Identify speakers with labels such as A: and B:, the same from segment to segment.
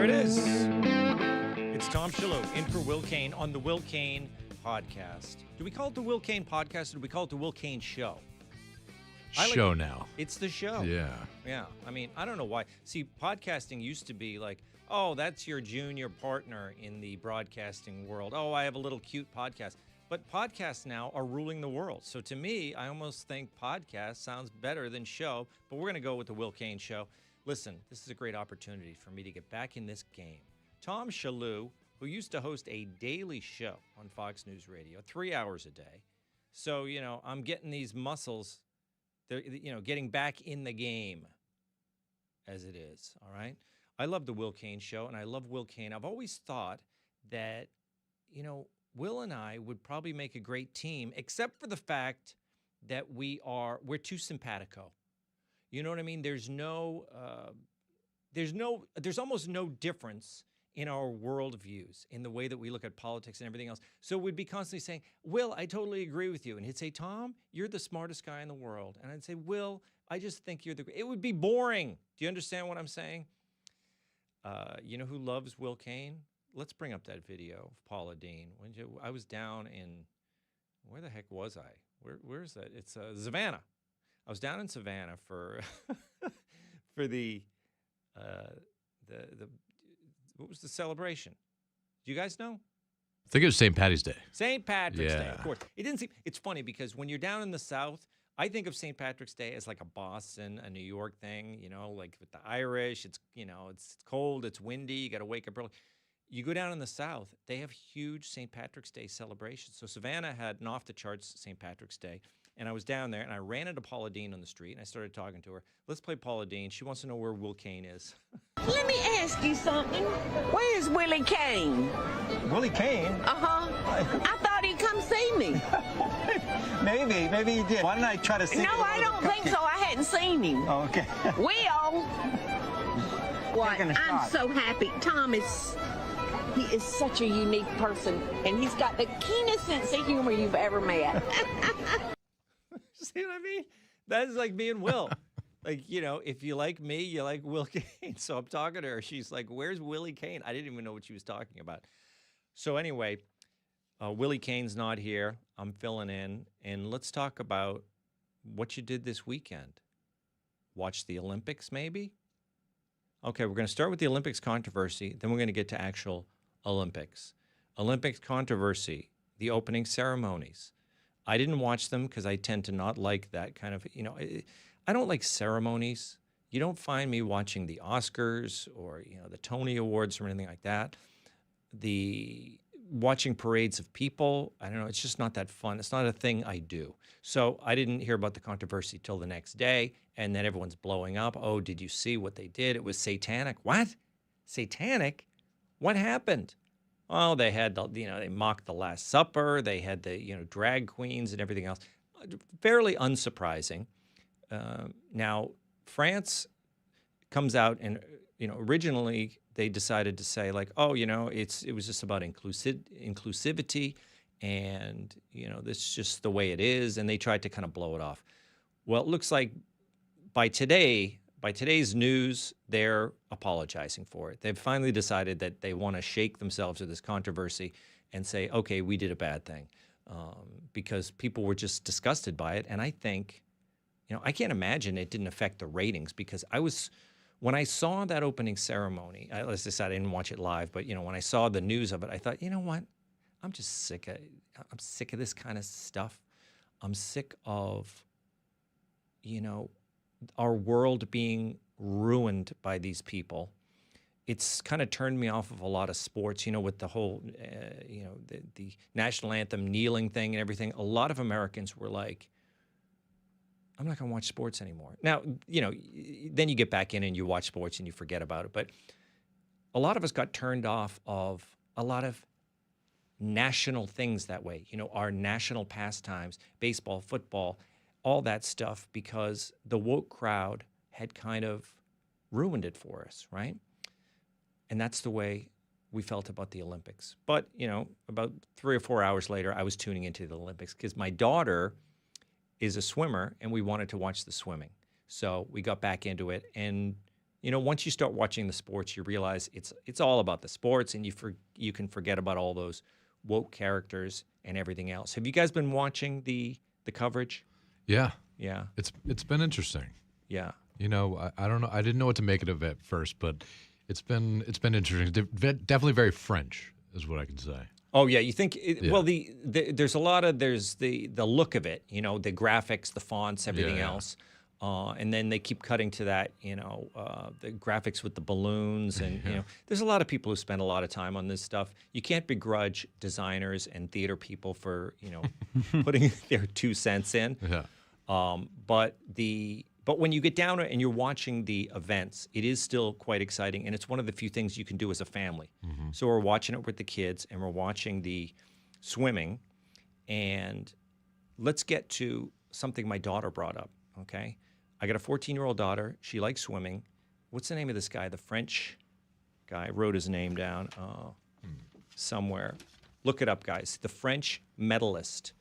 A: it is. It's Tom Shillue in for Will Cain on the Will Cain podcast. Do we call it the Will Cain podcast or do we call it the Will Cain Show?
B: Show now.
A: It's the show.
B: Yeah.
A: Yeah. I mean, I don't know why. See, podcasting used to be like, oh, that's your junior partner in the broadcasting world. Oh, I have a little cute podcast. But podcasts now are ruling the world. So to me, I almost think podcast sounds better than show. But we're going to go with the Will Cain Show. Listen, this is a great opportunity for me to get back in this game. Tom Shillue, who used to host a daily show on Fox News Radio, 3 hours a day. So, I'm getting these muscles, they're, getting back in the game as it is, all right? I love the Will Cain Show, and I love Will Cain. I've always thought that, Will and I would probably make a great team, except for the fact that we're too simpatico. You know what I mean? There's almost no difference in our worldviews, in the way that we look at politics and everything else. So we'd be constantly saying, Will, I totally agree with you. And he'd say, Tom, you're the smartest guy in the world. And I'd say, Will, I just think you're it would be boring. Do you understand what I'm saying? You know who loves Will Cain? Let's bring up that video of Paula Deen. I was down in, where the heck was I? Where is that? It's Savannah. I was down in Savannah for for the what was the celebration? Do you guys know?
B: I think it was St. Patty's Day.
A: St. Patrick's Day,
B: Yeah.
A: of course. It didn't seem. It's funny because when you're down in the South, I think of St. Patrick's Day as like a Boston, a New York thing. Like with the Irish. It's it's cold, it's windy. You got to wake up early. You go down in the South, they have huge St. Patrick's Day celebrations. So Savannah had an off-the-charts St. Patrick's Day, and I was down there, and I ran into Paula Deen on the street, and I started talking to her. Let's play Paula Deen. She wants to know where Will Cain is.
C: Let me ask you something. Where's Willie Cain?
D: Willie Cain?
C: Uh-huh. I thought he'd come see me.
D: Maybe he did. Why don't I try to see?
C: No, I don't think so. I hadn't seen him.
D: Oh, okay.
C: Will! What?
D: Taking a
C: I'm
D: shot.
C: so happy. He is such a unique person, and he's got the keenest sense of humor you've ever met.
A: See what I mean? That is like me and Will. Like, if you like me, you like Will Cain. So I'm talking to her. She's like, where's Willie Cain? I didn't even know what she was talking about. So anyway, Willie Cain's not here. I'm filling in. And let's talk about what you did this weekend. Watch the Olympics, maybe? Okay, we're going to start with the Olympics controversy. Then we're going to get to actual Olympics. Olympics controversy, the opening ceremonies. I didn't watch them because I tend to not like that kind of, I don't like ceremonies. You don't find me watching the Oscars or, the Tony Awards or anything like that. Watching parades of people, I don't know, it's just not that fun. It's not a thing I do. So I didn't hear about the controversy till the next day, and then everyone's blowing up. Oh, did you see what they did? It was satanic. What? Satanic? What happened? Oh, they had they mocked the Last Supper. They had the, drag queens and everything else. Fairly unsurprising. Now, France comes out and, originally they decided to say like, oh, it was just about inclusivity and, this is just the way it is. And they tried to kind of blow it off. Well, it looks like by today's news, they're apologizing for it. They've finally decided that they want to shake themselves of this controversy and say, okay, we did a bad thing, because people were just disgusted by it. And I think, I can't imagine it didn't affect the ratings, because when I saw that opening ceremony, as I said, I didn't watch it live, but, when I saw the news of it, I thought, you know what? I'm sick of this kind of stuff. I'm sick of, our world being ruined by these people. It's kind of turned me off of a lot of sports, with the whole, the national anthem kneeling thing and everything. A lot of Americans were like, I'm not going to watch sports anymore. Now, then you get back in and you watch sports and you forget about it. But a lot of us got turned off of a lot of national things that way, our national pastimes, baseball, football, all that stuff, because the woke crowd had kind of ruined it for us, right? And that's the way we felt about the Olympics. But, about 3 or 4 hours later, I was tuning into the Olympics because my daughter is a swimmer and we wanted to watch the swimming. So we got back into it. And once you start watching the sports, you realize it's all about the sports, and you can forget about all those woke characters and everything else. Have you guys been watching the coverage?
B: Yeah.
A: Yeah.
B: It's been interesting.
A: Yeah.
B: I don't know. I didn't know what to make of it at first, but it's been interesting. Definitely very French is what I can say.
A: Oh yeah, you think?
B: Yeah.
A: Well, there's the look of it. The graphics, the fonts, everything
B: Yeah.
A: else, and then they keep cutting to that. The graphics with the balloons, and there's a lot of people who spend a lot of time on this stuff. You can't begrudge designers and theater people for putting their 2 cents in.
B: Yeah.
A: But when you get down and you're watching the events, it is still quite exciting, and it's one of the few things you can do as a family.
B: Mm-hmm.
A: So we're watching it with the kids, and we're watching the swimming, and let's get to something my daughter brought up, okay? I got a 14-year-old daughter. She likes swimming. What's the name of this guy, the French guy? I wrote his name down somewhere. Look it up, guys. The French medalist.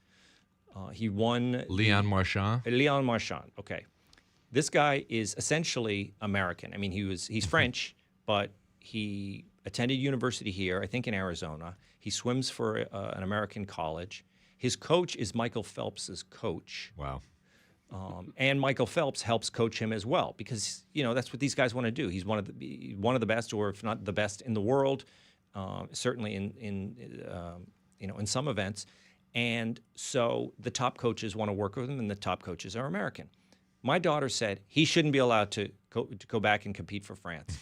A: He won...
B: Leon Marchand.
A: Leon Marchand, okay. This guy is essentially American. I mean, he's French, but he attended university here, I think in Arizona. He swims for an American college. His coach is Michael Phelps's coach.
B: Wow.
A: And Michael Phelps helps coach him as well because, that's what these guys want to do. He's one of the best, or if not the best in the world, certainly in some events. And so the top coaches want to work with him, and the top coaches are American. My daughter said he shouldn't be allowed to go back and compete for France.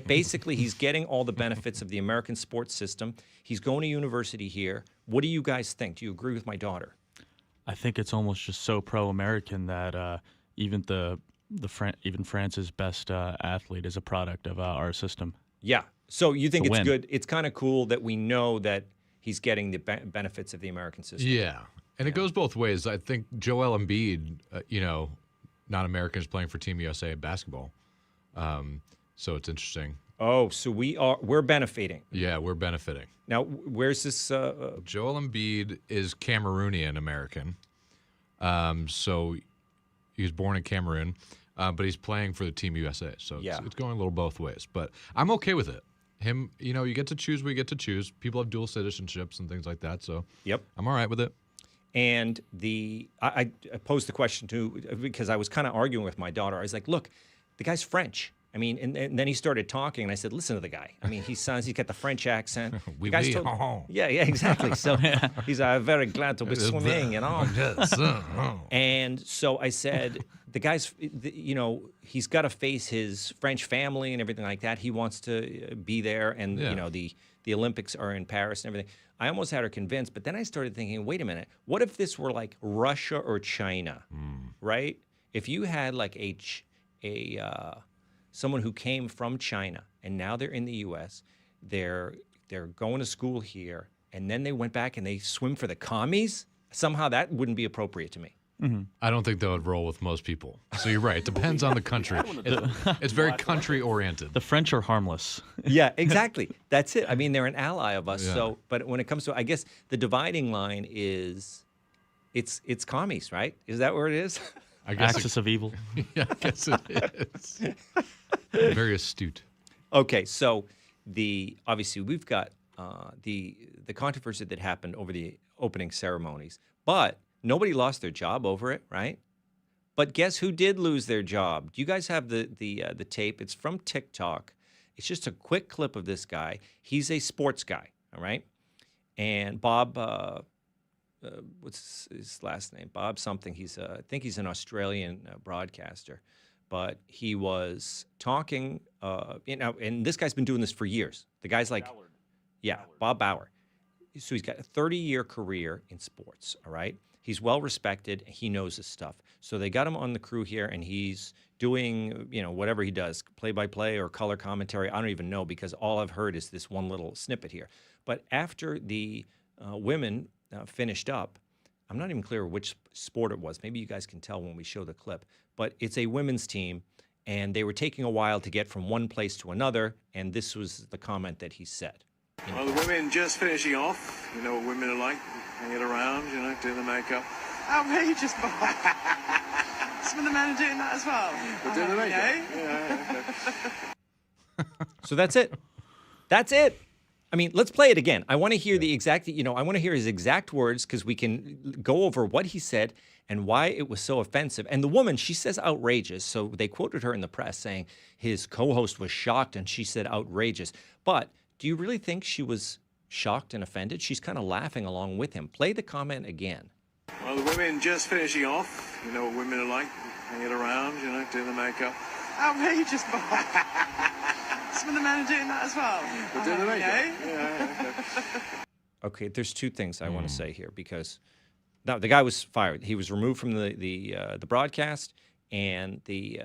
A: Basically, he's getting all the benefits of the American sports system. He's going to university here. What do you guys think? Do you agree with my daughter?
E: I think it's almost just so pro-American that even France's best athlete is a product of our system.
A: Yeah. So you think it's
E: win.
A: good? It's kind of cool that we know that he's getting the benefits of the American system.
B: Yeah. And it goes both ways. I think Joel Embiid, non-Americans playing for Team USA in basketball. So it's interesting.
A: Oh, so we're benefiting.
B: Yeah, we're benefiting.
A: Now, where's this?
B: Joel Embiid is Cameroonian American. So he was born in Cameroon, but he's playing for the Team USA. So it's going a little both ways. But I'm okay with it. Him, you get to choose. We get to choose. People have dual citizenships and things like that. So I'm all right with it.
A: And I posed the question too because I was kind of arguing with my daughter. I was like, "Look, the guy's French. I mean," and then he started talking, and I said, "Listen to the guy. I mean, he's got the French accent."
B: Oui,
A: the guy's
B: oui.
A: Yeah, exactly. So he's very glad to be swimming, And so I said, "The guy's, he's got to face his French family and everything like that. He wants to be there, and the Olympics are in Paris and everything." I almost had her convinced, but then I started thinking, wait a minute, what if this were like Russia or China, right? If you had like someone who came from China and now they're in the U.S., they're going to school here, and then they went back and they swim for the commies, somehow that wouldn't be appropriate to me.
E: Mm-hmm.
B: I don't think that would roll with most people. So you're right. It depends on the country. It's very country-oriented.
E: The French are harmless.
A: Yeah, exactly. That's it. I mean, they're an ally of us.
B: Yeah.
A: So, but when it comes to, I guess the dividing line is, it's commies, right? Is that where it is?
B: I guess
E: Axis of evil.
B: Yeah, I guess it is. Very astute.
A: Okay, so obviously we've got the controversy that happened over the opening ceremonies, but nobody lost their job over it, right? But guess who did lose their job? Do you guys have the tape? It's from TikTok. It's just a quick clip of this guy. He's a sports guy, all right? And Bob, what's his last name? Bob something. I think he's an Australian broadcaster. But he was talking, and this guy's been doing this for years. The guy's like, Bob Bauer. So he's got a 30-year career in sports, all right? He's well-respected. He knows his stuff. So they got him on the crew here, and he's doing, whatever he does, play-by-play or color commentary. I don't even know because all I've heard is this one little snippet here. But after the women finished up, I'm not even clear which sport it was. Maybe you guys can tell when we show the clip. But it's a women's team, and they were taking a while to get from one place to another, and this was the comment that he said.
F: Well, the women just finishing off. You know what women are like, hanging around, doing the makeup. Outrageous, Bob. Some of the men are doing that as well.
G: They're doing the makeup.
F: Yeah.
A: So that's it. That's it. I mean, let's play it again. I want to hear the exact, I want to hear his exact words because we can go over what he said and why it was so offensive. And the woman, she says outrageous. So they quoted her in the press saying his co-host was shocked and she said outrageous. But do you really think she was shocked and offended? She's kind of laughing along with him. Play the comment again.
G: Well, the women just finishing off. You know what women are like. Hanging around, doing the makeup.
F: Outrageous, Bob. Some of the men are doing that as well.
G: They're doing the makeup.
A: Okay, there's two things I want to say here because now the guy was fired. He was removed from the broadcast, and the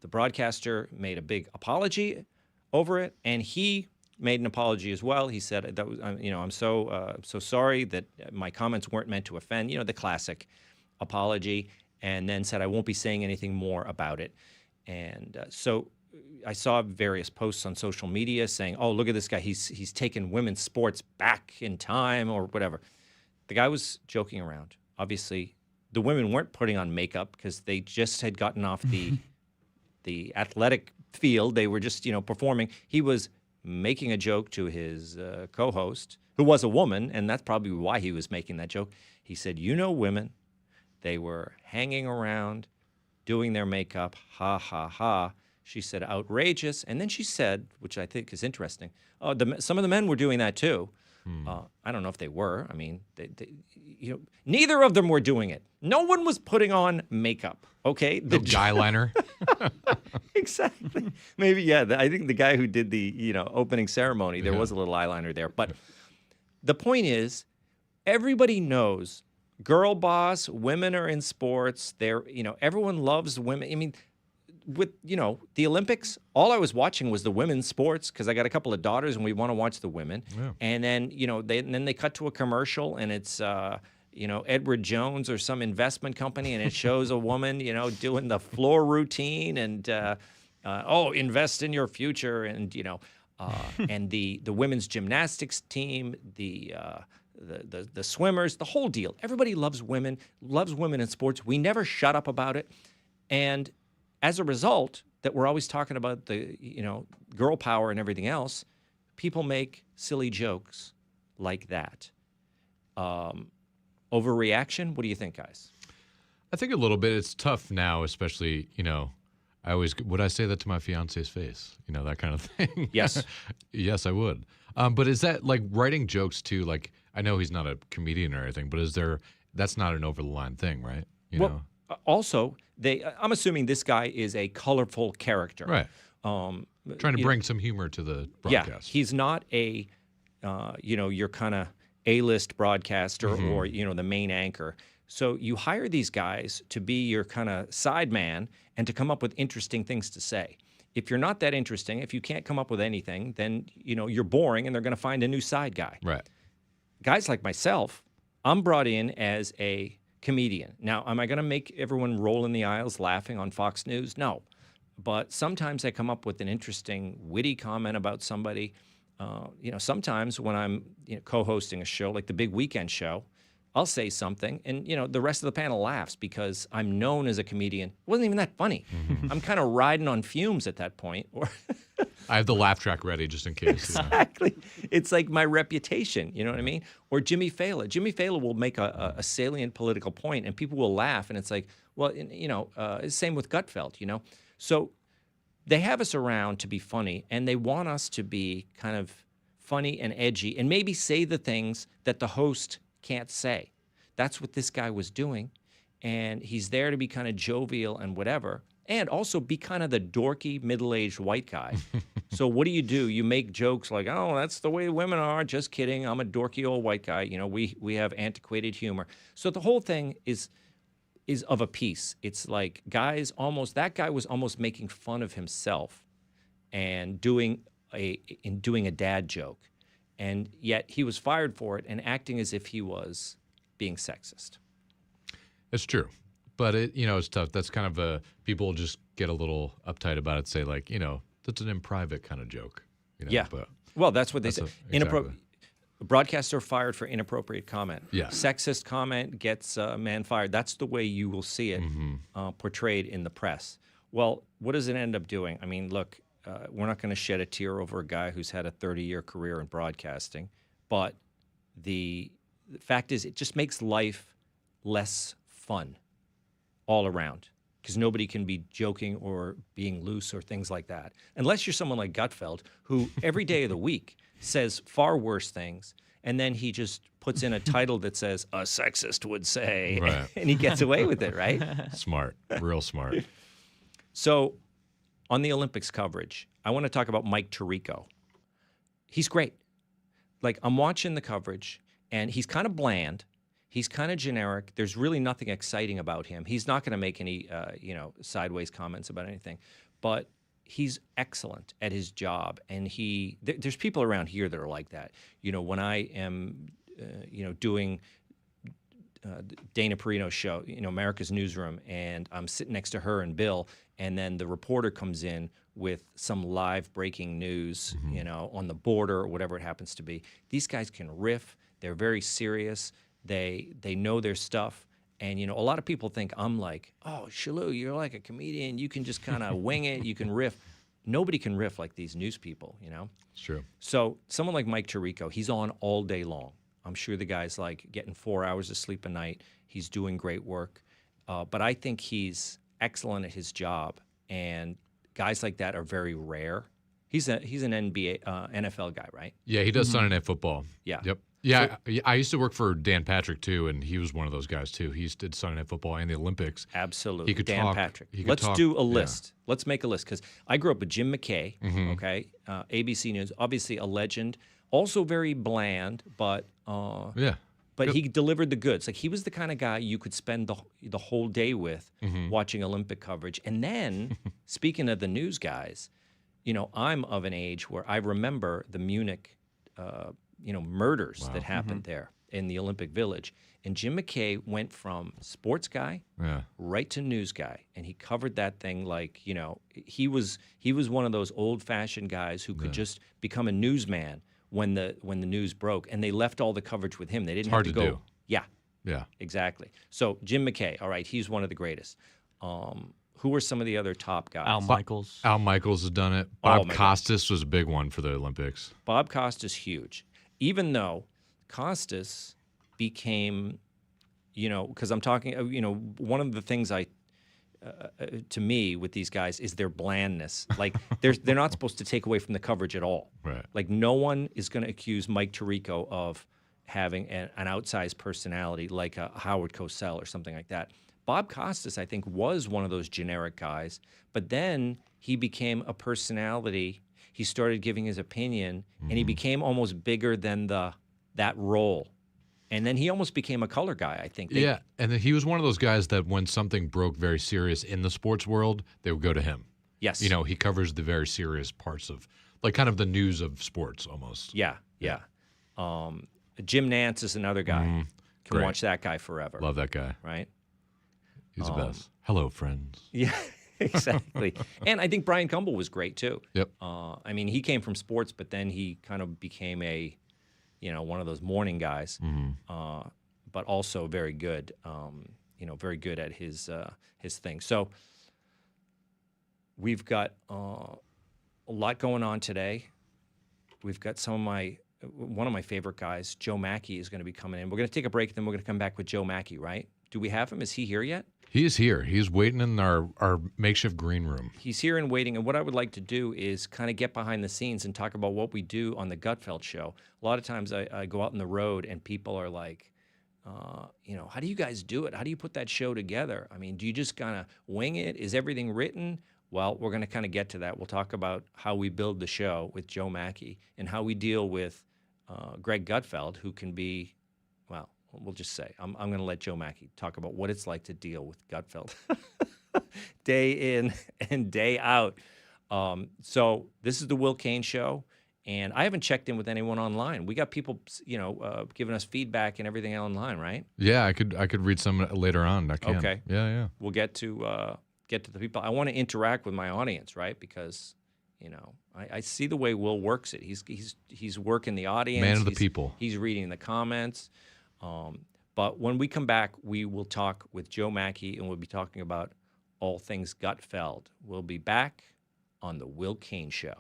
A: broadcaster made a big apology over it, and he made an apology as well. He said that was, I'm so sorry that my comments weren't meant to offend. The classic apology, and then said I won't be saying anything more about it. And so I saw various posts on social media saying, "Oh, look at this guy. He's taken women's sports back in time," or whatever. The guy was joking around. Obviously, the women weren't putting on makeup because they just had gotten off the athletic field. They were just performing. He was making a joke to his co-host, who was a woman, and that's probably why he was making that joke. He said, women, they were hanging around, doing their makeup, ha, ha, ha. She said outrageous, and then she said, which I think is interesting, some of the men were doing that too. I don't know if they were. I mean, neither of them were doing it. No one was putting on makeup, okay?
B: No eyeliner.
A: Exactly. Maybe, yeah. I think the guy who did the opening ceremony, there was a little eyeliner there. But the point is, everybody knows girl boss, women are in sports. Everyone loves women. I mean, with the Olympics, all I was watching was the women's sports because I got a couple of daughters and we want to watch the women. Yeah. And then then they cut to a commercial and it's Edward Jones or some investment company and it shows a woman doing the floor routine and invest in your future and and the women's gymnastics team, the swimmers, the whole deal. Everybody loves women in sports. We never shut up about it. And as a result, that we're always talking about the, girl power and everything else, people make silly jokes like that. Overreaction? What do you think, guys?
B: I think a little bit. It's tough now, especially, would I say that to my fiance's face? That kind of thing.
A: Yes.
B: Yes, I would. But is that like writing jokes too? Like, I know he's not a comedian or anything, but that's not an over the line thing, right?
A: Also, I'm assuming this guy is a colorful character.
B: Right. Trying to bring some humor to the broadcast.
A: Yeah, he's not a, your kind of A-list broadcaster or, the main anchor. So you hire these guys to be your kind of side man and to come up with interesting things to say. If you're not that interesting, if you can't come up with anything, then, you're boring and they're going to find a new side guy.
B: Right.
A: Guys like myself, I'm brought in as a comedian. Now, am I going to make everyone roll in the aisles laughing on Fox News? No. But sometimes I come up with an interesting, witty comment about somebody. Sometimes when I'm co-hosting a show like the Big Weekend Show, I'll say something and, the rest of the panel laughs because I'm known as a comedian. It wasn't even that funny. I'm kind of riding on fumes at that point.
B: I have the laugh track ready just in case.
A: Exactly. It's like my reputation, you know what I mean? Or Jimmy Fallon. Jimmy Fallon will make a salient political point and people will laugh and it's like, well, same with Gutfeld, So they have us around to be funny and they want us to be kind of funny and edgy and maybe say the things that the host can't say. That's what this guy was doing. And he's there to be kind of jovial and whatever. And also be kind of the dorky, middle-aged white guy. So what do? You make jokes like, oh, that's the way women are. Just kidding. I'm a dorky old white guy. We have antiquated humor. So the whole thing is of a piece. It's like that guy was almost making fun of himself and doing a dad joke. And yet he was fired for it and acting as if he was being sexist.
B: It's true. But it's tough. That's kind of people just get a little uptight about it, say like, that's an in private kind of joke.
A: Yeah. But, well, that's what they say.
B: Exactly.
A: A broadcaster fired for inappropriate comment.
B: Yeah.
A: Sexist comment gets a man fired. That's the way you will see it portrayed in the press. Well, what does it end up doing? I mean, look, we're not going to shed a tear over a guy who's had a 30-year career in broadcasting, but the fact is it just makes life less fun all around because nobody can be joking or being loose or things like that. Unless you're someone like Gutfeld, who every day of the week says far worse things, and then he just puts in a title that says, a sexist would say,
B: Right.
A: and he gets away with it, right?
B: Smart, real smart.
A: So on the Olympics coverage, I want to talk about Mike Tirico. He's great. Like, I'm watching the coverage, and he's kind of bland. He's kind of generic. There's really nothing exciting about him. He's not going to make any, sideways comments about anything. But he's excellent at his job, and there's people around here that are like that. You know, when I am, doing Dana Perino's show, America's Newsroom, and I'm sitting next to her and Bill, and then the reporter comes in with some live breaking news, on the border or whatever it happens to be. These guys can riff. They're very serious. They know their stuff. And, a lot of people think I'm like, oh, Shillue, you're like a comedian. You can just kind of wing it. You can riff. Nobody can riff like these news people,
B: It's true.
A: So someone like Mike Tirico, he's on all day long. I'm sure the guy's like getting 4 hours of sleep a night. He's doing great work. But I think he's excellent at his job. And guys like that are very rare. He's an NFL guy, right?
B: Yeah, he does Sunday Night Football.
A: Yeah.
B: Yep. Yeah, I used to work for Dan Patrick, too, and he was one of those guys, too. He did Sunday Night Football and the Olympics.
A: Absolutely.
B: He could
A: Dan
B: talk.
A: Patrick.
B: He could
A: Let's
B: talk,
A: do a
B: yeah.
A: list. Let's make a list, because I grew up with Jim McKay, okay? ABC News, obviously a legend. Also very bland, but
B: Yeah.
A: but he delivered the goods. Like, he was the kind of guy you could spend the whole day with watching Olympic coverage. And then, speaking of the news guys, I'm of an age where I remember the Munich, murders that happened there in the Olympic Village. And Jim McKay went from sports guy right to news guy, and he covered that thing like, he was one of those old-fashioned guys who could just become a newsman when the news broke, and they left all the coverage with him. They didn't have to go.
B: Hard to do.
A: Yeah, exactly. So Jim McKay, all right, he's one of the greatest. Who are some of the other top guys?
E: Al Michaels.
B: Al Michaels has done it.
A: Oh,
B: Bob
A: my
B: Costas was a big one for the Olympics.
A: Bob Costas, huge. Even though Costas became, because I'm talking, one of the things to me with these guys is their blandness. Like, they're not supposed to take away from the coverage at all.
B: Right.
A: Like, no one is going to accuse Mike Tirico of having an outsized personality like a Howard Cosell or something like that. Bob Costas, I think, was one of those generic guys, but then he became a personality. He started giving his opinion, and he became almost bigger than that role. And then he almost became a color guy, I think.
B: Yeah, and then he was one of those guys that when something broke very serious in the sports world, they would go to him.
A: Yes.
B: He covers the very serious parts of, like, kind of the news of sports almost.
A: Yeah. Jim Nance is another guy. Can
B: Great.
A: watch that guy forever.
B: Love that guy.
A: Right?
B: He's the best. Hello, friends.
A: Yeah, exactly. And I think Brian Gumbel was great, too.
B: Yep.
A: I mean, he came from sports, but then he kind of became one of those morning guys, but also very good, very good at his thing. So we've got a lot going on today. We've got one of my favorite guys, Joe Machi, is going to be coming in. We're going to take a break, then we're going to come back with Joe Machi, right? Do we have him? Is he here yet?
B: He is here. He's waiting in our makeshift green room.
A: He's here and waiting. And what I would like to do is kind of get behind the scenes and talk about what we do on the Gutfeld show. A lot of times I go out on the road and people are like, how do you guys do it? How do you put that show together? I mean, do you just kind of wing it? Is everything written? Well, we're going to kind of get to that. We'll talk about how we build the show with Joe Machi and how we deal with Greg Gutfeld, who can be, well, we'll just say, I'm going to let Joe Machi talk about what it's like to deal with Gutfeld day in and day out. So this is the Will Cain Show, and I haven't checked in with anyone online. We got people, giving us feedback and everything online, right?
B: Yeah, I could read some later on. I can.
A: Okay.
B: Yeah.
A: We'll get to the people. I want to interact with my audience, right? Because, I see the way Will works it. He's working the audience.
B: Man of the people.
A: He's reading the comments. But when we come back, we will talk with Joe Machi, and we'll be talking about all things Gutfeld. We'll be back on the Will Cain Show.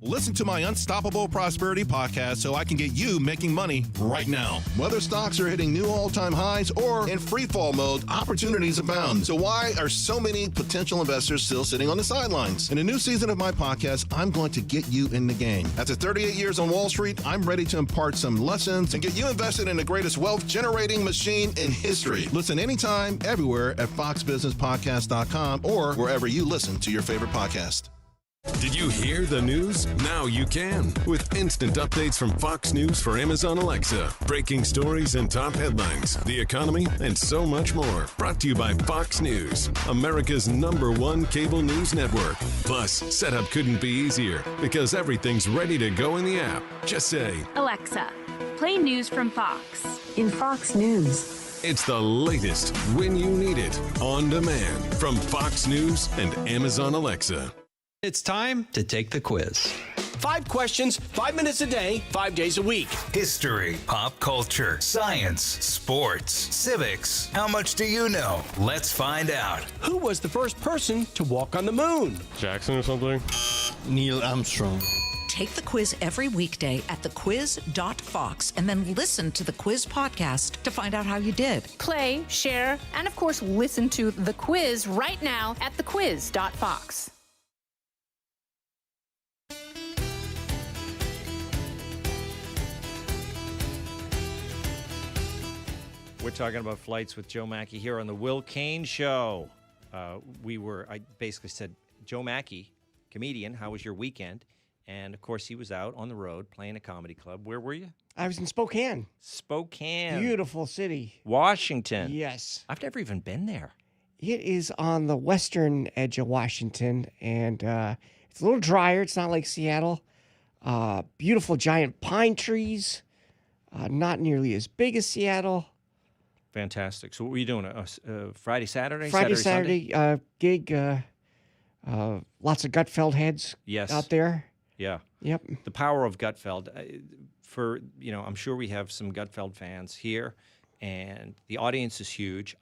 H: Listen to my Unstoppable Prosperity podcast so I can get you making money right now. Whether stocks are hitting new all-time highs or in free fall mode, opportunities abound. So why are so many potential investors still sitting on the sidelines? In a new season of my podcast, I'm going to get you in the game. After 38 years on Wall Street, I'm ready to impart some lessons and get you invested in the greatest wealth-generating machine in history. Listen anytime, everywhere at foxbusinesspodcast.com or wherever you listen to your favorite podcast.
I: Did you hear the news? Now you can. With instant updates from Fox News for Amazon Alexa, breaking stories and top headlines, the economy, and so much more. Brought to you by Fox News, America's #1 cable news network. Plus, setup couldn't be easier because everything's ready to go in the app. Just say,
J: Alexa, play news from Fox.
K: In Fox News.
I: It's the latest when you need it, on demand, from Fox News and Amazon Alexa.
L: It's time to take the quiz. 5 questions, 5 minutes a day, 5 days a week.
M: History, pop culture, science, sports, civics. How much do you know? Let's find out.
L: Who was the first person to walk on the moon?
N: Jackson or something?
O: Neil Armstrong.
P: Take the quiz every weekday at thequiz.fox and then listen to the quiz podcast to find out how you did.
Q: Play, share, and of course, listen to the quiz right now at thequiz.fox.
A: We're talking about flights with Joe Machi here on the Will Cain Show. I basically said, Joe Machi, comedian, how was your weekend? And, of course, he was out on the road playing a comedy club. Where were you?
R: I was in Spokane.
A: Spokane.
R: Beautiful city.
A: Washington.
R: Yes.
A: I've never even been there.
R: It is on the western edge of Washington, and it's a little drier. It's not like Seattle. Beautiful giant pine trees. Not nearly as big as Seattle.
A: Fantastic. So what were you doing? Friday, Saturday?
R: Saturday gig. Lots of Gutfeld heads out there.
A: Yeah.
R: Yep.
A: The power of Gutfeld. I'm sure we have some Gutfeld fans here, and the audience is huge.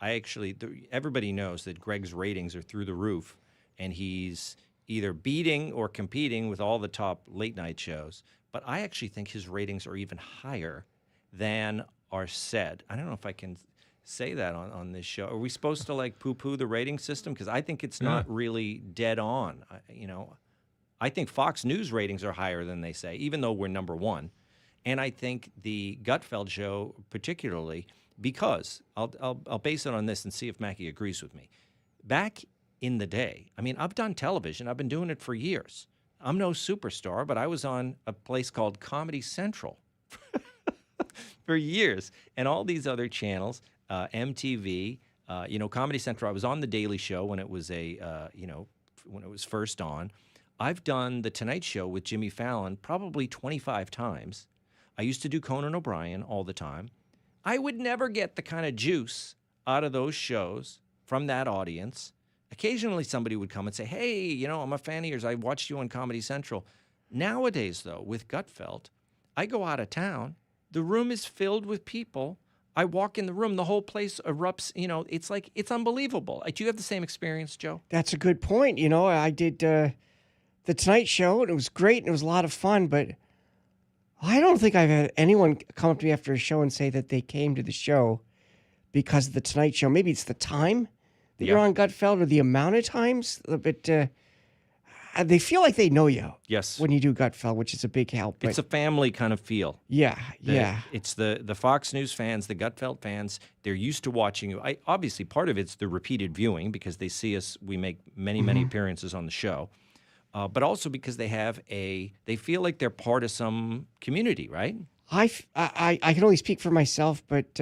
A: Everybody knows that Greg's ratings are through the roof, and he's either beating or competing with all the top late-night shows. But I actually think his ratings are even higher than are said. I don't know if I can say that on this show. Are we supposed to poo-poo the rating system? Because I think it's not really dead on. I think Fox News ratings are higher than they say, even though we're #1. And I think the Gutfeld show particularly, because I'll base it on this and see if Machi agrees with me. Back in the day, I've done television. I've been doing it for years. I'm no superstar, but I was on a place called Comedy Central for years, and all these other channels, MTV, Comedy Central. I was on The Daily Show when it was when it was first on. I've done The Tonight Show with Jimmy Fallon probably 25 times. I used to do Conan O'Brien all the time. I would never get the kind of juice out of those shows from that audience. Occasionally somebody would come and say, hey, I'm a fan of yours. I watched you on Comedy Central. Nowadays, though, with Gutfeld, I go out of town. The room is filled with people. I walk in the room, the whole place erupts. It's unbelievable. Do you have the same experience, Joe?
R: That's a good point. I did The Tonight Show, and it was great, and it was a lot of fun, but I don't think I've had anyone come up to me after a show and say that they came to the show because of The Tonight Show. Maybe it's the time that you're on Gutfeld or the amount of times, but they feel like they know you.
A: Yes.
R: When you do Gutfeld, which is a big help.
A: It's a family kind of feel.
R: Yeah.
A: It's the Fox News fans, the Gutfeld fans. They're used to watching you. Obviously, part of it's the repeated viewing because they see us. We make many appearances on the show, but also because they feel like they're part of some community, right?
R: I can only speak for myself, but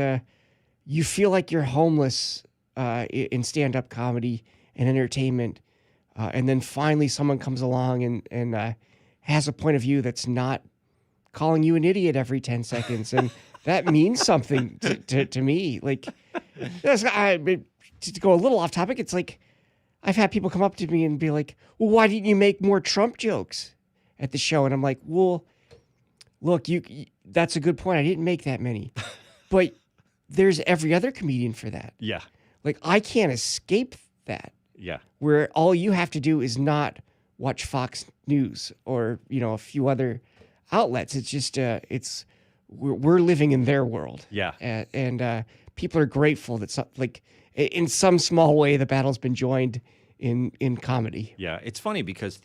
R: you feel like you're homeless in stand-up comedy and entertainment. And then finally someone comes along and has a point of view that's not calling you an idiot every 10 seconds. And that means something to me. Like, to go a little off topic, it's like I've had people come up to me and be like, well, why didn't you make more Trump jokes at the show? And I'm like, well, look, that's a good point. I didn't make that many. But there's every other comedian for that.
A: Yeah.
R: Like, I can't escape that.
A: Yeah.
R: Where all you have to do is not watch Fox News or, a few other outlets. It's just, we're living in their world.
A: Yeah.
R: And people are grateful that, in some small way, the battle's been joined in comedy.
A: Yeah. It's funny because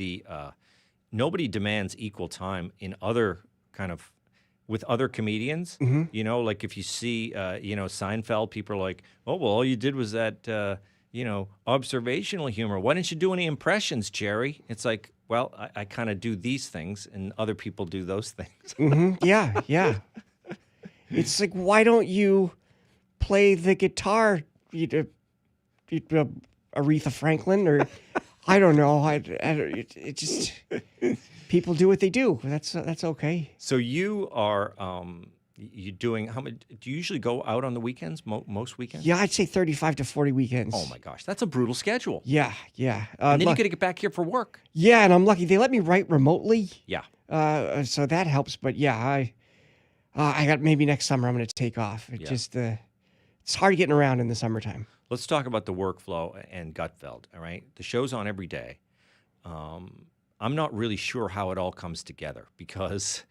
A: nobody demands equal time in other with other comedians.
R: Mm-hmm.
A: Like if you see, Seinfeld, people are like, oh, well, all you did was that, observational humor. Why didn't you do any impressions, Jerry? It's like, well, I kind of do these things and other people do those things.
R: Mm-hmm. Yeah. It's like, why don't you play the guitar, Aretha Franklin, or I don't know. It just people do what they do. That's okay.
A: So you are you doing how much? Do you usually go out on the weekends? Most weekends?
R: Yeah, I'd say 35 to 40 weekends.
A: Oh my gosh, that's a brutal schedule.
R: Yeah.
A: And then you got to get back here for work.
R: Yeah, and I'm lucky they let me write remotely.
A: Yeah.
R: So that helps. But yeah, I got maybe next summer I'm going to take off. It's hard getting around in the summertime.
A: Let's talk about the workflow and Gutfeld. All right, the show's on every day. I'm not really sure how it all comes together because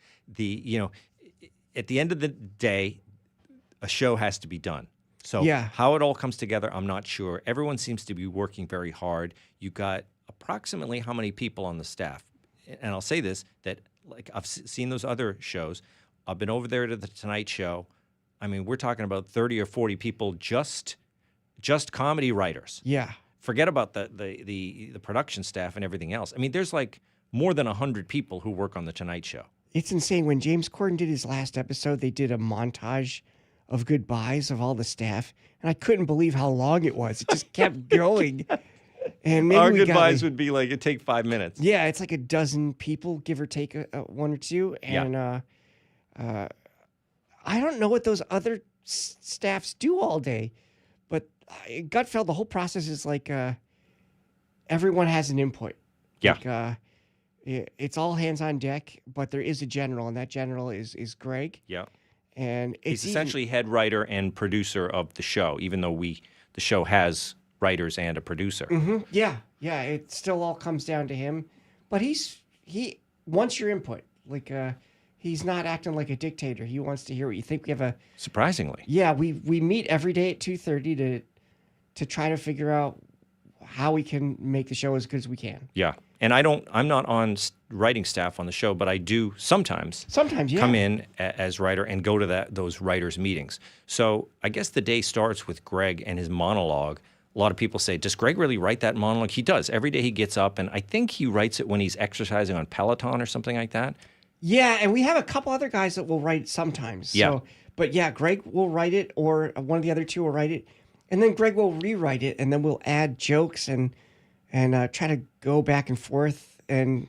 A: at the end of the day, a show has to be done. So how it all comes together, I'm not sure. Everyone seems to be working very hard. You got approximately how many people on the staff? And I'll say this, that like I've seen those other shows. I've been over there to the Tonight Show. I mean, we're talking about 30 or 40 people, just comedy writers.
R: Yeah.
A: Forget about the production staff and everything else. I mean, there's like more than 100 people who work on the Tonight Show.
R: It's insane. When James Corden did his last episode, they did a montage of goodbyes of all the staff, and I couldn't believe how long it was. It just kept going. And maybe
A: our goodbyes would be like, it'd take 5 minutes.
R: Yeah, it's like a dozen people, give or take one or two. And I don't know what those other staffs do all day, but Gutfeld, the whole process is like everyone has an input.
A: Yeah.
R: Like, it's all hands on deck, but there is a general, and that general is Greg.
A: Yeah.
R: And
A: he's essentially head writer and producer of the show, even though the show has writers and a producer.
R: Mm-hmm. Yeah. It still all comes down to him, but he wants your input. Like he's not acting like a dictator. He wants to hear what you think. We have
A: surprisingly.
R: Yeah, we meet every day at 2:30 to try to figure out how we can make the show as good as we can.
A: Yeah. And I'm not on writing staff on the show, but I do sometimes come in as writer and go to those writers' meetings. So I guess the day starts with Greg and his monologue. A lot of people say, does Greg really write that monologue? He does. Every day he gets up, and I think he writes it when he's exercising on Peloton or something like that.
R: Yeah, and we have a couple other guys that will write sometimes.
A: Yeah.
R: So, but yeah, Greg will write it, or one of the other two will write it, and then Greg will rewrite it, and then we'll add jokes and try to go back and forth, and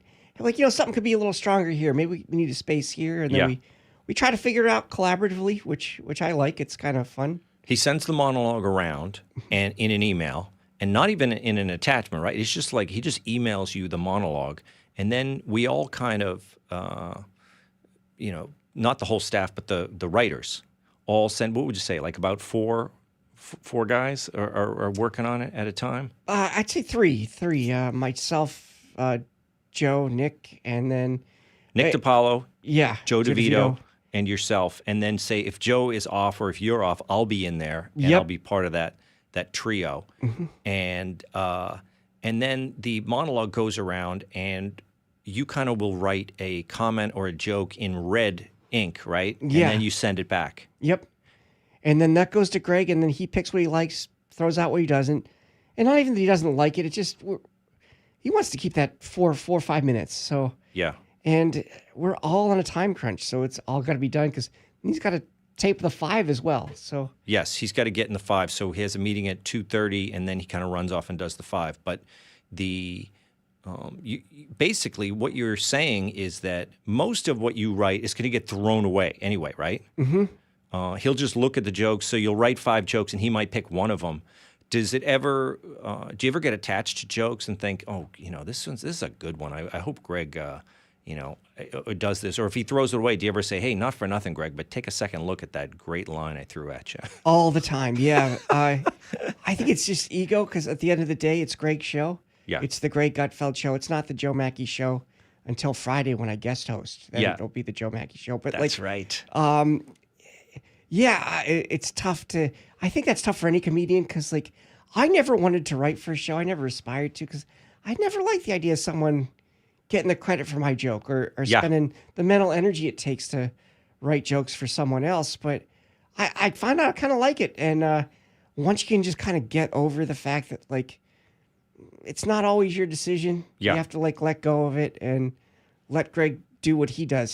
R: something could be a little stronger here. Maybe we need a space here, and then we try to figure it out collaboratively, which I like. It's kind of fun.
A: He sends the monologue around and in an email, and not even in an attachment, right? It's just like he just emails you the monologue, and then we all kind of, not the whole staff, but the writers all send. What would you say? Like about four guys are working on it at a time?
R: I'd say three. Myself, Joe, Nick, and then
A: Nick DiPaolo, Joe DeVito, and yourself. And then say if Joe is off or if you're off, I'll be in there and I'll be part of that trio.
R: Mm-hmm.
A: And then the monologue goes around, and you kind of will write a comment or a joke in red ink, right?
R: Yeah.
A: And then you send it back.
R: Yep. And then that goes to Greg, and then he picks what he likes, throws out what he doesn't. And not even that he doesn't like it. It's just he wants to keep that 4 or 5 minutes. So
A: yeah.
R: And we're all on a time crunch, so it's all got to be done because he's got to tape the 5 as well. So
A: yes, he's got to get in the 5. So he has a meeting at 2:30, and then he kind of runs off and does the 5. But basically what you're saying is that most of what you write is going to get thrown away anyway, right?
R: Mm-hmm.
A: He'll just look at the jokes. So you'll write 5 jokes, and he might pick one of them. Does it ever? Do you ever get attached to jokes and think, oh, this is a good one. I hope Greg, does this. Or if he throws it away, do you ever say, hey, not for nothing, Greg, but take a second look at that great line I threw at you?
R: All the time, yeah. I think it's just ego because at the end of the day, it's Greg's show.
A: Yeah.
R: It's the Greg Gutfeld show. It's not the Joe Machi show until Friday when I guest host. Then
A: Yeah.
R: it'll be the Joe Machi show. But
A: That's right.
R: Yeah, it's tough to. I think that's tough for any comedian because, I never wanted to write for a show. I never aspired to because I never liked the idea of someone getting the credit for my joke or spending the mental energy it takes to write jokes for someone else. But I find out I kind of like it. And once you can just kind of get over the fact that, it's not always your decision.
A: Yeah.
R: You have to, let go of it and let Greg do what he does.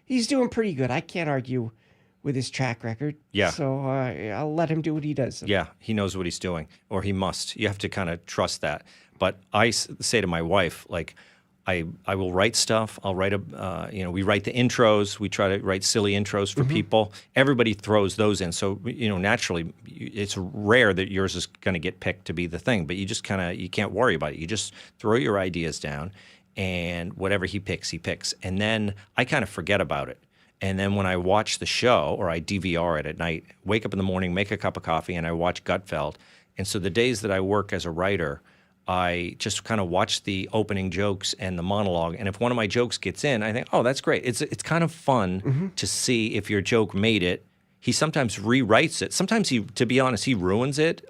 R: He's doing pretty good. I can't argue with his track record.
A: Yeah.
R: So I'll let him do what he does.
A: Yeah, he knows what he's doing, or he must. You have to kind of trust that. But I say to my wife, I will write stuff. I'll write we write the intros. We try to write silly intros for people. Everybody throws those in. So, naturally, it's rare that yours is going to get picked to be the thing. But you just you can't worry about it. You just throw your ideas down, and whatever he picks. And then I kind of forget about it. And then when I watch the show, or I DVR it at night, wake up in the morning, make a cup of coffee, and I watch Gutfeld. And so the days that I work as a writer, I just kind of watch the opening jokes and the monologue. And if one of my jokes gets in, I think, oh, that's great. It's kind of fun to see if your joke made it. He sometimes rewrites it. Sometimes to be honest, he ruins it.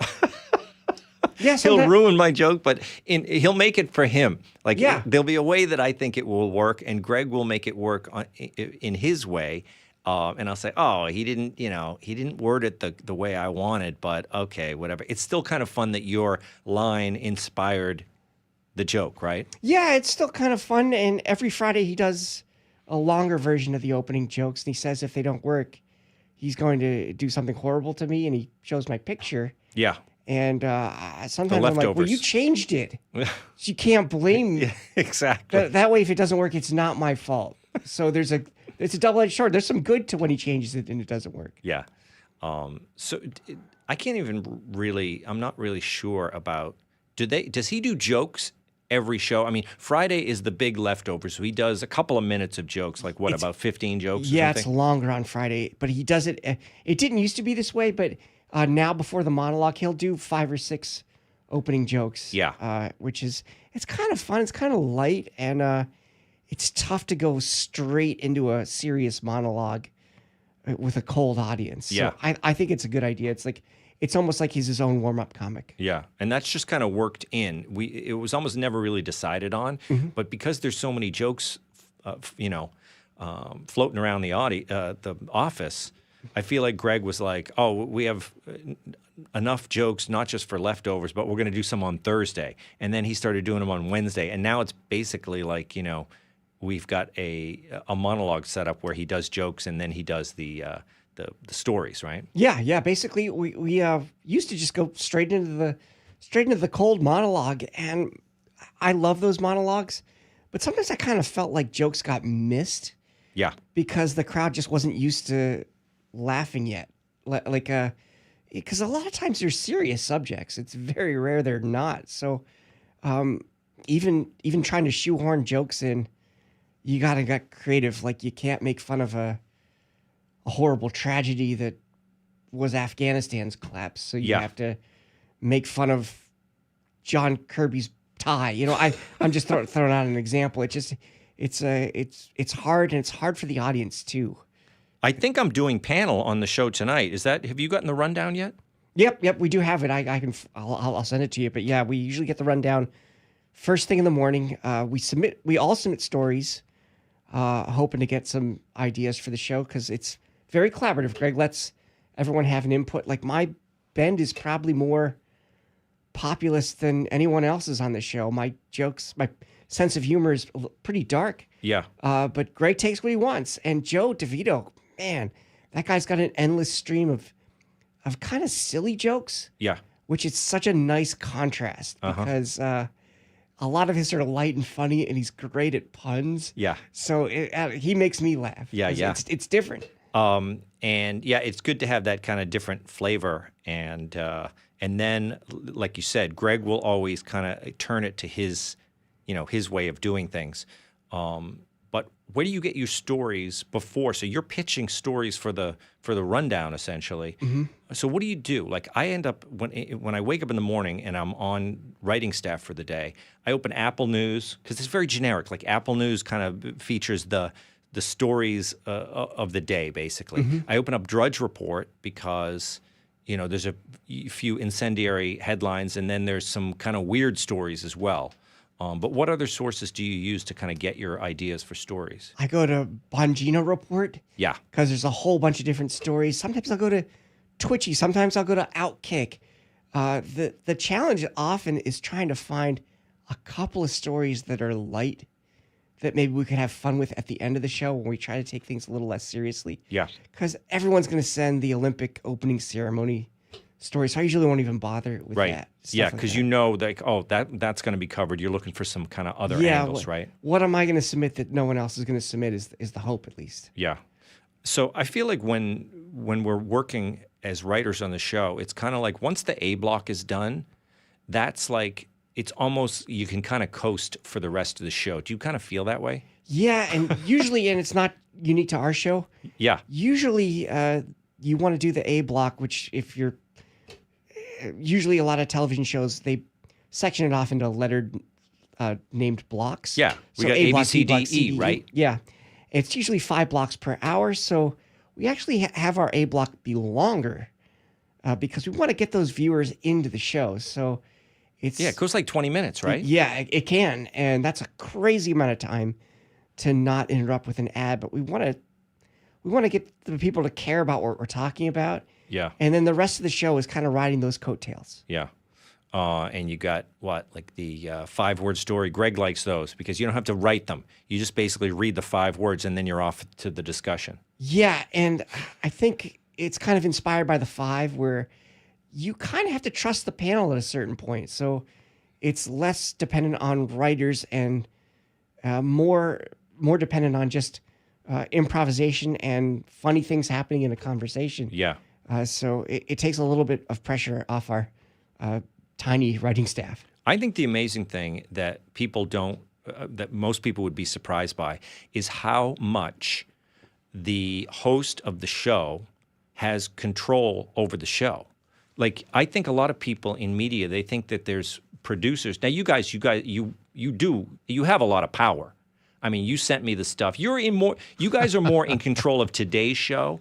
R: Yes,
A: he'll ruin my joke, but he'll make it for him.
R: Yeah.
A: There'll be a way that I think it will work, and Greg will make it work in his way. And I'll say, oh, he didn't word it the way I wanted, but okay, whatever. It's still kind of fun that your line inspired the joke, right?
R: Yeah, it's still kind of fun. And every Friday he does a longer version of the opening jokes. And he says if they don't work, he's going to do something horrible to me. And he shows my picture.
A: Yeah.
R: And sometimes I'm like, well, you changed it. So you can't blame me.
A: Exactly.
R: That way, if it doesn't work, it's not my fault. So it's a double-edged sword. There's some good to when he changes it and it doesn't work.
A: Yeah. So I can't even really, I'm not really sure about, does he do jokes every show? I mean, Friday is the big leftover, so he does a couple of minutes of jokes, about 15 jokes or
R: Yeah,
A: something?
R: it's longer on Friday, but he does it. It didn't used to be this way, but now before the monologue, he'll do 5 or 6 opening jokes.
A: Yeah.
R: It's kind of fun. It's kind of light, and it's tough to go straight into a serious monologue with a cold audience.
A: Yeah.
R: So I think it's a good idea. It's almost like he's his own warm-up comic.
A: Yeah, and that's just kind of worked in. It was almost never really decided on, but because there's so many jokes, floating around the office, I feel like Greg was like, oh, we have enough jokes, not just for leftovers, but we're going to do some on Thursday. And then he started doing them on Wednesday. And now it's basically like, we've got a monologue set up where he does jokes and then he does the stories, right?
R: Yeah. Basically, we used to just go straight into the cold monologue. And I love those monologues. But sometimes I kind of felt like jokes got missed.
A: Yeah.
R: Because the crowd just wasn't used to laughing yet, because a lot of times they're serious subjects. It's very rare they're not. So even trying to shoehorn jokes in, you gotta get creative. You can't make fun of a horrible tragedy that was Afghanistan's collapse. So you have to make fun of John Kirby's tie. I'm just throwing out an example. It's hard, and it's hard for the audience too.
A: I think I'm doing panel on the show tonight. Have you gotten the rundown yet?
R: Yep, we do have it. I'll send it to you. But yeah, we usually get the rundown first thing in the morning. We all submit stories, hoping to get some ideas for the show because it's very collaborative. Greg lets everyone have an input. My bend is probably more populist than anyone else's on the show. My jokes, my sense of humor is pretty dark.
A: Yeah.
R: But Greg takes what he wants. And Joe DeVito, man, that guy's got an endless stream of kind of silly jokes.
A: Yeah.
R: Which is such a nice contrast because a a lot of his sort of light and funny, and he's great at puns.
A: Yeah.
R: So he makes me laugh.
A: Yeah, yeah.
R: It's different.
A: And yeah, it's good to have that kind of different flavor. And then, like you said, Greg will always kind of turn it to his way of doing things. But where do you get your stories before? So you're pitching stories for the rundown, essentially.
R: Mm-hmm.
A: So what do you do? Like I end up, when I wake up in the morning and I'm on writing staff for the day, I open Apple News, because it's very generic. Like Apple News kind of features the stories of the day, basically.
R: Mm-hmm.
A: I open up Drudge Report because, there's a few incendiary headlines, and then there's some kind of weird stories as well. But what other sources do you use to kind of get your ideas for stories?
R: I go to Bongino Report.
A: Yeah.
R: Because there's a whole bunch of different stories. Sometimes I'll go to Twitchy. Sometimes I'll go to Outkick. The challenge often is trying to find a couple of stories that are light, that maybe we could have fun with at the end of the show when we try to take things a little less seriously.
A: Yeah.
R: Because everyone's going to send the Olympic opening ceremony story, so I usually won't even bother with that.
A: Yeah, because that's going to be covered. You're looking for some kind of other angles, right?
R: What am I going to submit that no one else is going to submit is the hope, at least.
A: Yeah. So I feel like when we're working as writers on the show, it's kind of like once the A block is done, that's like it's almost you can kind of coast for the rest of the show. Do you kind of feel that way?
R: Yeah, and usually, and it's not unique to our show.
A: Yeah.
R: Usually, you want to do the A block, which if you're usually a lot of television shows, they section it off into lettered named blocks.
A: Yeah, we got
R: A
A: A,
R: block,
A: B, C,
R: B block,
A: D,
R: C,
A: E, right?
R: Yeah. It's usually 5 blocks per hour, so we actually have our A block be longer because we want to get those viewers into the show. So it
A: goes like 20 minutes, right?
R: Yeah, it can, and that's a crazy amount of time to not interrupt with an ad. But we want to get the people to care about what we're talking about.
A: Yeah.
R: And then the rest of the show is kind of riding those coattails.
A: Yeah. And you got like the 5-word story. Greg likes those because you don't have to write them. You just basically read the 5 words and then you're off to the discussion.
R: Yeah. And I think it's kind of inspired by the 5 where you kind of have to trust the panel at a certain point. So it's less dependent on writers and more dependent on just improvisation and funny things happening in a conversation.
A: Yeah.
R: So it takes a little bit of pressure off our tiny writing staff.
A: I think the amazing thing that people don't, that most people would be surprised by, is how much the host of the show has control over the show. Like, I think a lot of people in media, they think that there's producers. Now, you guys, you have a lot of power. I mean, you sent me the stuff. You guys are more in control of today's show.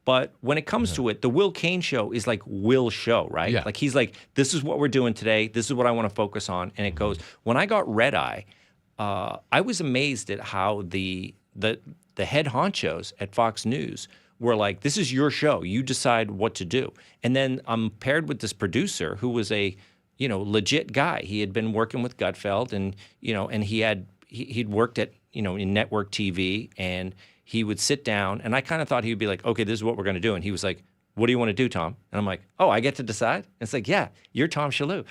A: But when it comes to it, the Will Cain Show is like Will's show, right?
B: Yeah.
A: Like he's like, this is what we're doing today. This is what I want to focus on. And it goes, when I got Red Eye, I was amazed at how the head honchos at Fox News were like, this is your show. You decide what to do. And then I'm paired with this producer who was a, legit guy. He had been working with Gutfeld and, and he'd worked at, in network TV, and he would sit down, and I kind of thought he would be like, okay, this is what we're going to do. And he was like, what do you want to do, Tom? And I'm like, oh, I get to decide? And it's like, yeah, you're Tom Shillue.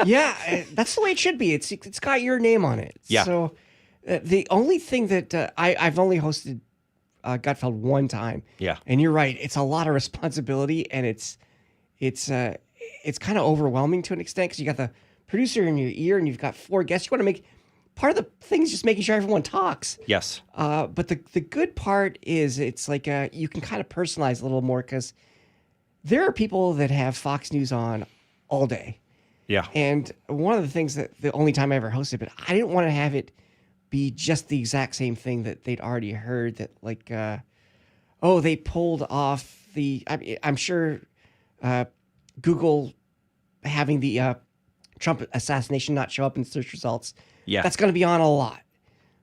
R: Yeah, that's the way it should be. It's got your name on it.
A: Yeah.
R: So the only thing that I've only hosted Gutfeld one time.
A: Yeah.
R: And you're right. It's a lot of responsibility, and it's kind of overwhelming to an extent because you got the producer in your ear and you've got 4 guests. You want to make part of the thing is just making sure everyone talks.
A: Yes.
R: But the good part is it's like you can kind of personalize a little more because there are people that have Fox News on all day.
A: Yeah.
R: And one of the things that the only time I ever hosted, but I didn't want to have it be just the exact same thing that they'd already heard that like, they pulled off I'm sure Google having the Trump assassination not show up in search results.
A: Yeah.
R: That's going to be on a lot.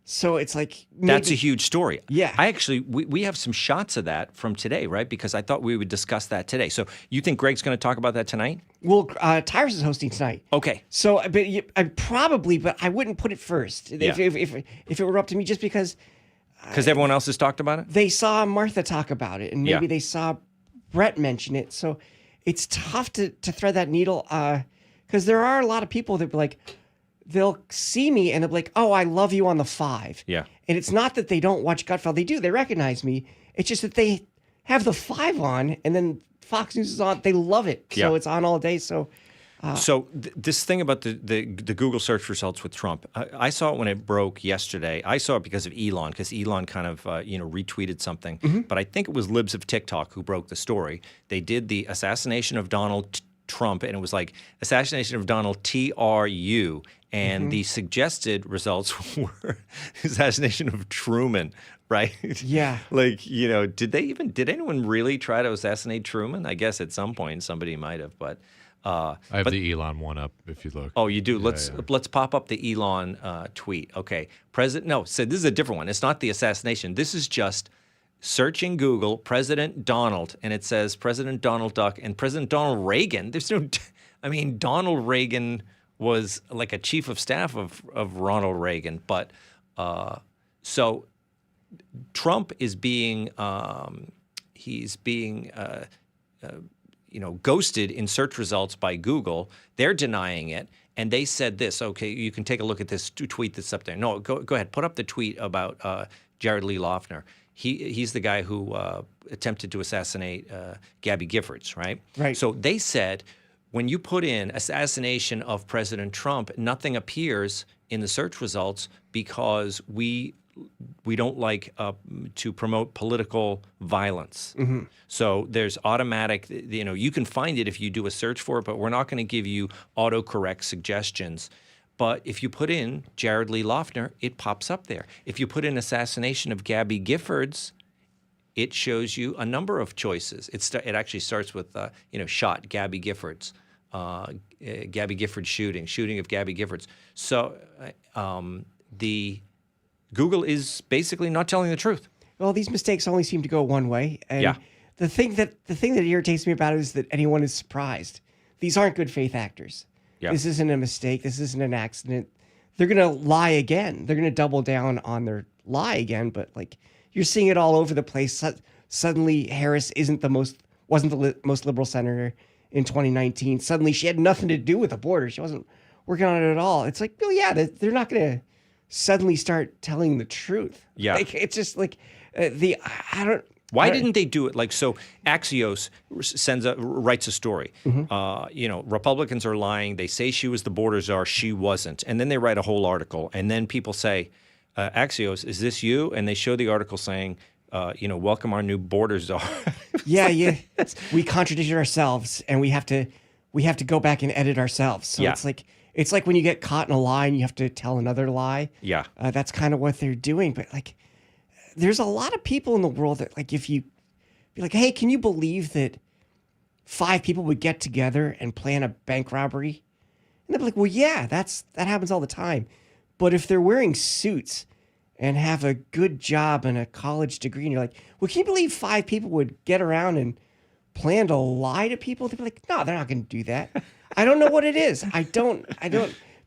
R: So it's like
A: that's a huge story.
R: Yeah.
A: I actually we have some shots of that from today, right? Because I thought we would discuss that today. So you think Greg's going to talk about that tonight?
R: Well, Tyrus is hosting tonight.
A: Okay.
R: So, but I wouldn't put it first if it were up to me, just because
A: everyone else has talked about it.
R: They saw Martha talk about it, and maybe they saw Brett mention it. So it's tough to thread that needle because there are a lot of people that like they'll see me and they'll be like, "Oh, I love you on the 5."
A: Yeah.
R: And it's not that they don't watch Gutfeld. They do. They recognize me. It's just that they have the 5 on, and then Fox News is on. They love it. So it's on all day. So
A: this thing about the Google search results with Trump, I saw it when it broke yesterday. I saw it because of Elon, because Elon kind of retweeted something. But I think it was Libs of TikTok who broke the story. They did the assassination of Donald Trump, and it was like assassination of Donald TRU, and the suggested results were assassination of Truman. Right?
R: Yeah.
A: Like, did anyone really try to assassinate Truman? I guess at some point somebody might have, but
B: I have the Elon one up if you look.
A: Oh, you do. Let's pop up the Elon tweet. Okay. So this is a different one. It's not the assassination. This is just searching Google President Donald, and it says President Donald Duck and President Donald Reagan. There's no, Donald Reagan was like a chief of staff of Ronald Reagan, but so Trump is being ghosted in search results by Google. They're denying it, and they said this. Okay, you can take a look at this tweet that's up there. No, go ahead. Put up the tweet about Jared Lee Loughner. He's the guy who attempted to assassinate Gabby Giffords, right?
R: Right.
A: So they said when you put in assassination of President Trump, nothing appears in the search results because we don't like to promote political violence. So there's automatic, you can find it if you do a search for it, but we're not going to give you autocorrect suggestions. But if you put in Jared Lee Loughner, it pops up there. If you put in assassination of Gabby Giffords, it shows you a number of choices. It actually starts with, shot Gabby Giffords, Gabby Giffords shooting of Gabby Giffords. So the Google is basically not telling the truth.
R: Well, these mistakes only seem to go one way. And the thing that irritates me about it is that anyone is surprised. These aren't good faith actors. Yeah. This isn't a mistake. This isn't an accident. They're going to lie again. They're going to double down on their lie again. But you're seeing it all over the place. Suddenly, Harris wasn't the most liberal senator in 2019. Suddenly, she had nothing to do with the border. She wasn't working on it at all. It's like, well, yeah, they're not going to suddenly start telling the truth.
A: Yeah.
R: It's just like
A: Why didn't they do it? So Axios writes a story. Republicans are lying. They say she was the border czar. She wasn't. And then they write a whole article. And then people say, Axios, is this you? And they show the article saying, welcome our new border czar.
R: Yeah. We contradicted ourselves, and we have to go back and edit ourselves. So it's like when you get caught in a lie and you have to tell another lie.
A: Yeah.
R: That's kind of what they're doing. But there's a lot of people in the world that if you be like, hey, can you believe that 5 people would get together and plan a bank robbery? And they'll be like, well, yeah, that happens all the time. But if they're wearing suits and have a good job and a college degree, and you're like, well, can you believe 5 people would get around and plan to lie to people? They'd be like, no, they're not going to do that. I don't know what it is. I don't.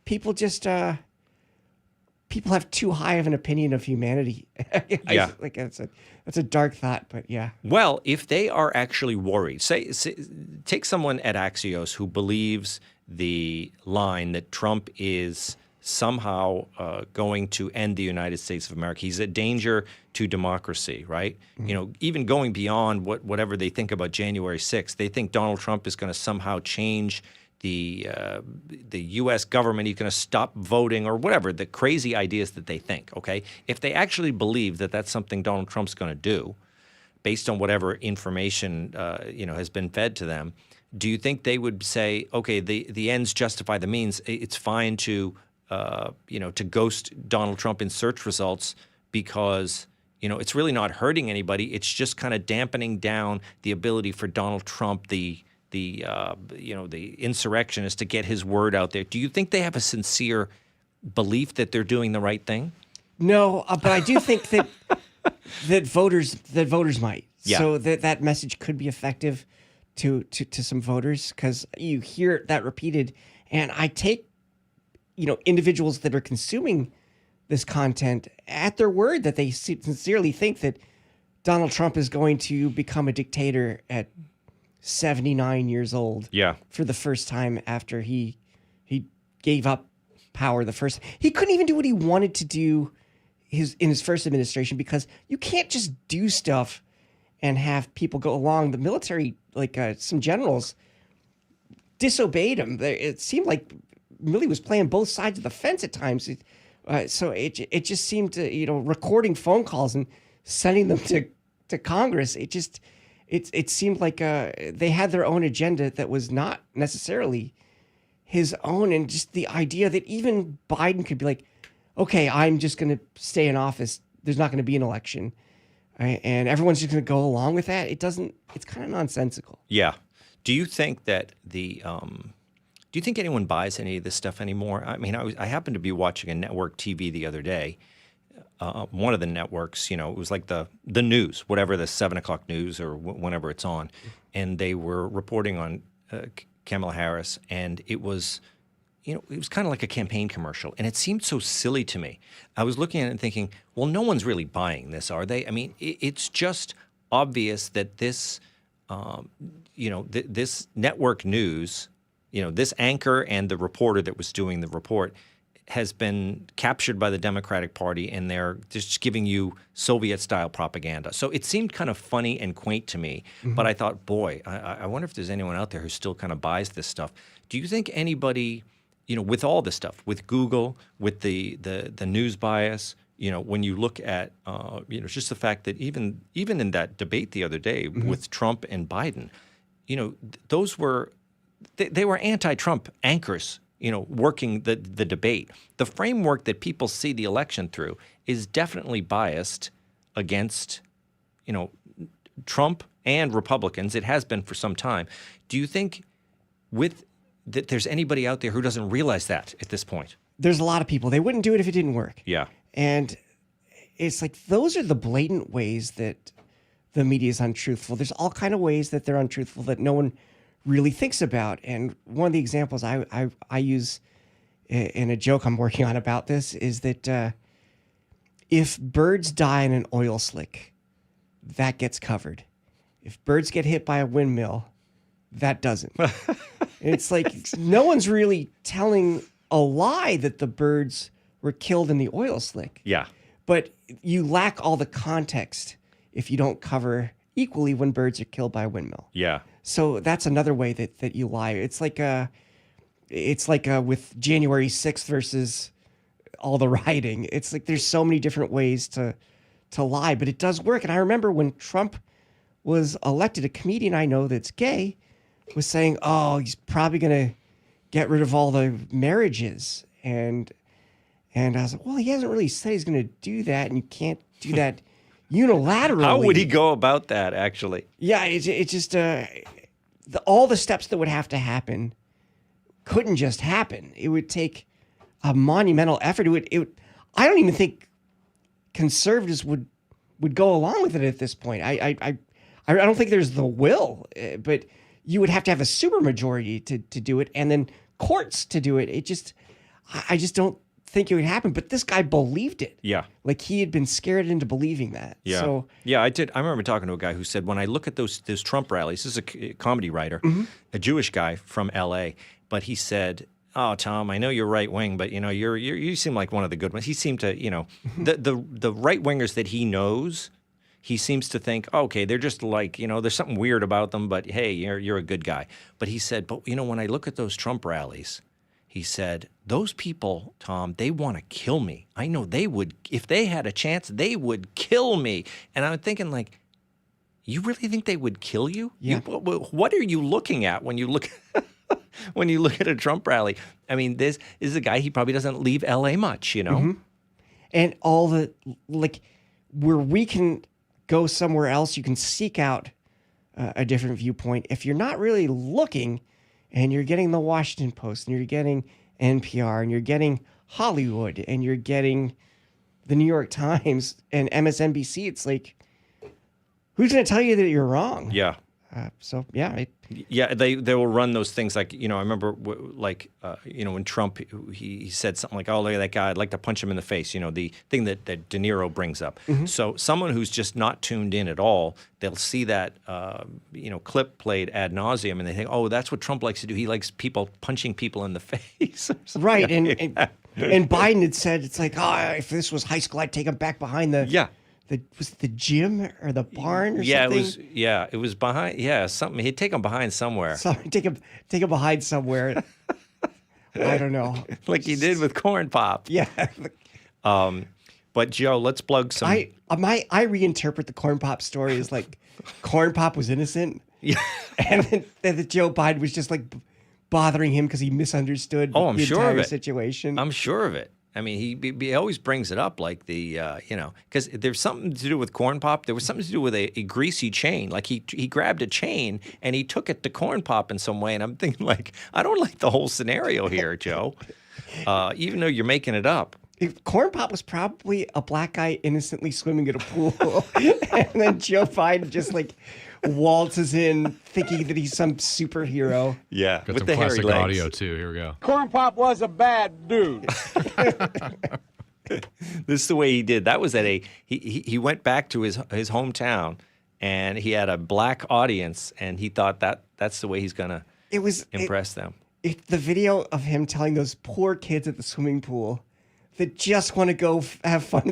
R: People just, people have too high of an opinion of humanity.
A: Yeah.
R: That's a dark thought, but yeah.
A: Well, if they are actually worried, say take someone at Axios who believes the line that Trump is somehow going to end the United States of America. He's a danger to democracy, right? Mm-hmm. Even going beyond whatever they think about January 6th, they think Donald Trump is going to somehow change the U.S. government. He's going to stop voting or whatever, the crazy ideas that they think, okay? If they actually believe that that's something Donald Trump's going to do, based on whatever information, has been fed to them, do you think they would say, okay, the ends justify the means? It's fine to ghost Donald Trump in search results because, it's really not hurting anybody. It's just kind of dampening down the ability for Donald Trump, the insurrectionist, to get his word out there. Do you think they have a sincere belief that they're doing the right thing?
R: No, but I do think that voters might.
A: Yeah.
R: So that message could be effective to some voters, because you hear that repeated, and I take individuals that are consuming this content at their word that they sincerely think that Donald Trump is going to become a dictator at 79 years old.
A: Yeah.
R: For the first time after he gave up power the first. He couldn't even do what he wanted to do in his first administration because you can't just do stuff and have people go along. The military, like some generals, disobeyed him. It seemed like Milley was playing both sides of the fence at times. So it just seemed to, recording phone calls and sending them to Congress. It seemed like they had their own agenda that was not necessarily his own. And just the idea that even Biden could be like, okay, I'm just going to stay in office. There's not going to be an election. Right? And everyone's just going to go along with that. It's kind of nonsensical.
A: Yeah. Do you think that do you think anyone buys any of this stuff anymore? I mean, I happened to be watching a network TV the other day. One of the networks, it was like the news, whatever, the 7 o'clock news or whenever it's on. And they were reporting on Kamala Harris, and it was kind of like a campaign commercial, and it seemed so silly to me. I was looking at it and thinking, well, no one's really buying this, are they? I mean, it's just obvious that this, this network news, this anchor and the reporter that was doing the report has been captured by the Democratic Party, and they're just giving you Soviet-style propaganda. So it seemed kind of funny and quaint to me, but I thought, boy, I wonder if there's anyone out there who still kind of buys this stuff. Do you think anybody, with all this stuff, with Google, with the news bias, when you look at, just the fact that even in that debate the other day with Trump and Biden, those were, they were anti-Trump anchors, working the debate. The framework that people see the election through is definitely biased against, Trump and Republicans. It has been for some time. Do you think that there's anybody out there who doesn't realize that at this point?
R: There's a lot of people. They wouldn't do it if it didn't work.
A: Yeah.
R: And it's like those are the blatant ways that the media is untruthful. There's all kind of ways that they're untruthful that no one really thinks about. And one of the examples I use in a joke I'm working on about this is that if birds die in an oil slick, that gets covered. If birds get hit by a windmill, that doesn't. It's like no one's really telling a lie that the birds were killed in the oil slick.
A: Yeah.
R: But you lack all the context if you don't cover equally when birds are killed by a windmill.
A: Yeah.
R: So that's another way that you lie. It's like with January 6th versus all the rioting. It's like there's so many different ways to lie, but it does work. And I remember when Trump was elected, a comedian I know that's gay was saying, oh, he's probably going to get rid of all the marriages. And I was like, well, he hasn't really said he's going to do that, and you can't do that unilaterally.
A: How would he go about that, actually?
R: Yeah, it's just all the steps that would have to happen couldn't just happen. It would take a monumental effort. I don't even think conservatives would go along with it at this point. I don't think there's the will, but you would have to have a supermajority to do it, and then courts to do it. I just don't think it would happen. But this guy believed it.
A: Yeah.
R: Like he had been scared into believing that.
A: Yeah.
R: So,
A: yeah, I did. I remember talking to a guy who said, when I look at those Trump rallies, this is a comedy writer, a Jewish guy from L.A., but he said, oh, Tom, I know you're right wing, but you seem like one of the good ones. He seemed to, the right wingers that he knows, he seems to think, okay, they're just like, there's something weird about them, but hey, you're a good guy. But he said, but when I look at those Trump rallies, he said, those people, Tom, they want to kill me. I know they would, if they had a chance, they would kill me. And I'm thinking, like, you really think they would kill you?
R: Yeah.
A: What are you looking at when you look when you look at a Trump rally? I mean, this is a guy, he probably doesn't leave L.A. much,
R: And all the, like, where we can go somewhere else, you can seek out a different viewpoint. If you're not really looking, and you're getting the Washington Post, and you're getting NPR, and you're getting Hollywood, and you're getting the New York Times and MSNBC, it's like, who's going to tell you that you're wrong?
A: Yeah.
R: Yeah,
A: they will run those things like, I remember when Trump, he said something like, oh, look at that guy, I'd like to punch him in the face, the thing that De Niro brings up. So someone who's just not tuned in at all, they'll see that, clip played ad nauseum, and they think, oh, that's what Trump likes to do. He likes punching people in the face.
R: Right, and And Biden had said, it's like, if this was high school, I'd take him back behind was it the gym or the barn or something?
A: It was behind, something. He'd take him behind somewhere.
R: Take him behind somewhere. I don't know.
A: Like he did with Corn Pop.
R: Yeah.
A: But Joe, let's plug some.
R: I reinterpret the Corn Pop story as like Corn Pop was innocent.
A: Yeah.
R: And then Joe Biden was just like bothering him because he misunderstood
A: I'm
R: the
A: sure of
R: entire
A: it.
R: situation.
A: I'm sure of it. I mean, he always brings it up like because there's something to do with Corn Pop. There was something to do with a greasy chain. Like he grabbed a chain and he took it to Corn Pop in some way. And I'm thinking like, I don't like the whole scenario here, Joe, even though you're making it up.
R: Corn Pop was probably a black guy innocently swimming in a pool. And then Joe Biden just like waltzes in thinking that he's some superhero.
A: Yeah,
B: Got
A: with
B: some
A: the hairy
B: classic
A: legs.
B: audio too. Here we go.
N: Corn Pop was a bad dude.
A: This is the way he did. That was at he went back to his hometown, and he had a black audience, and he thought that's the way he's gonna impress them.
R: The video of him telling those poor kids at the swimming pool that just want to go have fun.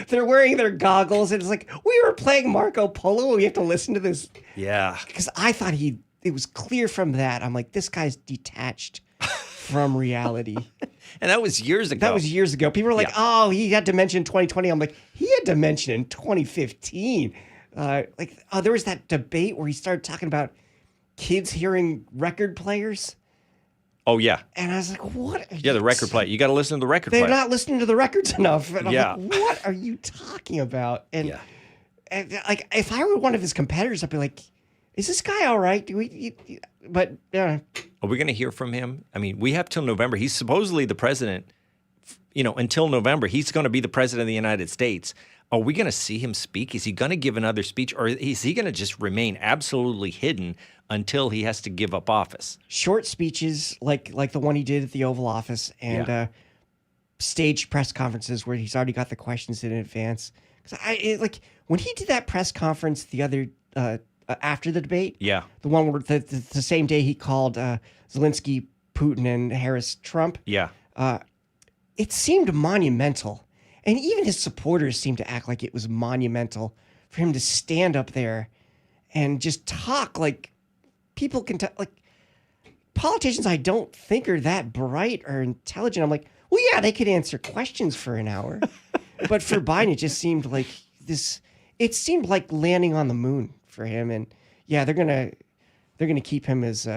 R: They're wearing their goggles, and it's like, we were playing Marco Polo. We have to listen to this.
A: Yeah.
R: Because I thought it was clear from that. I'm like, this guy's detached from reality.
A: And that was years ago.
R: That was years ago. People were like, he had dementia in 2020. I'm like, he had dementia in 2015. There was that debate where he started talking about kids hearing record players.
A: Oh, yeah.
R: And I was like, what?
A: The record player. You got to listen to the record player.
R: They're not listening to the records enough. And I'm like, what are you talking about? And, like, if I were one of his competitors, I'd be like, is this guy all right? But
A: are we going to hear from him? I mean, we have till November. He's supposedly the president, until November. He's going to be the president of the United States. Are we going to see him speak? Is he going to give another speech, or is he going to just remain absolutely hidden until he has to give up office?
R: Short speeches like the one he did at the Oval Office, and staged press conferences where he's already got the questions in advance. Because when he did that press conference the other after the debate, the one where the same day he called Zelensky, Putin, and Harris Trump, it seemed monumental. And even his supporters seemed to act like it was monumental for him to stand up there and just talk like people can talk. Like politicians I don't think are that bright or intelligent. I'm like, well, yeah, they could answer questions for an hour. But for Biden, it just seemed like it seemed like landing on the moon for him. And yeah, they're gonna keep him as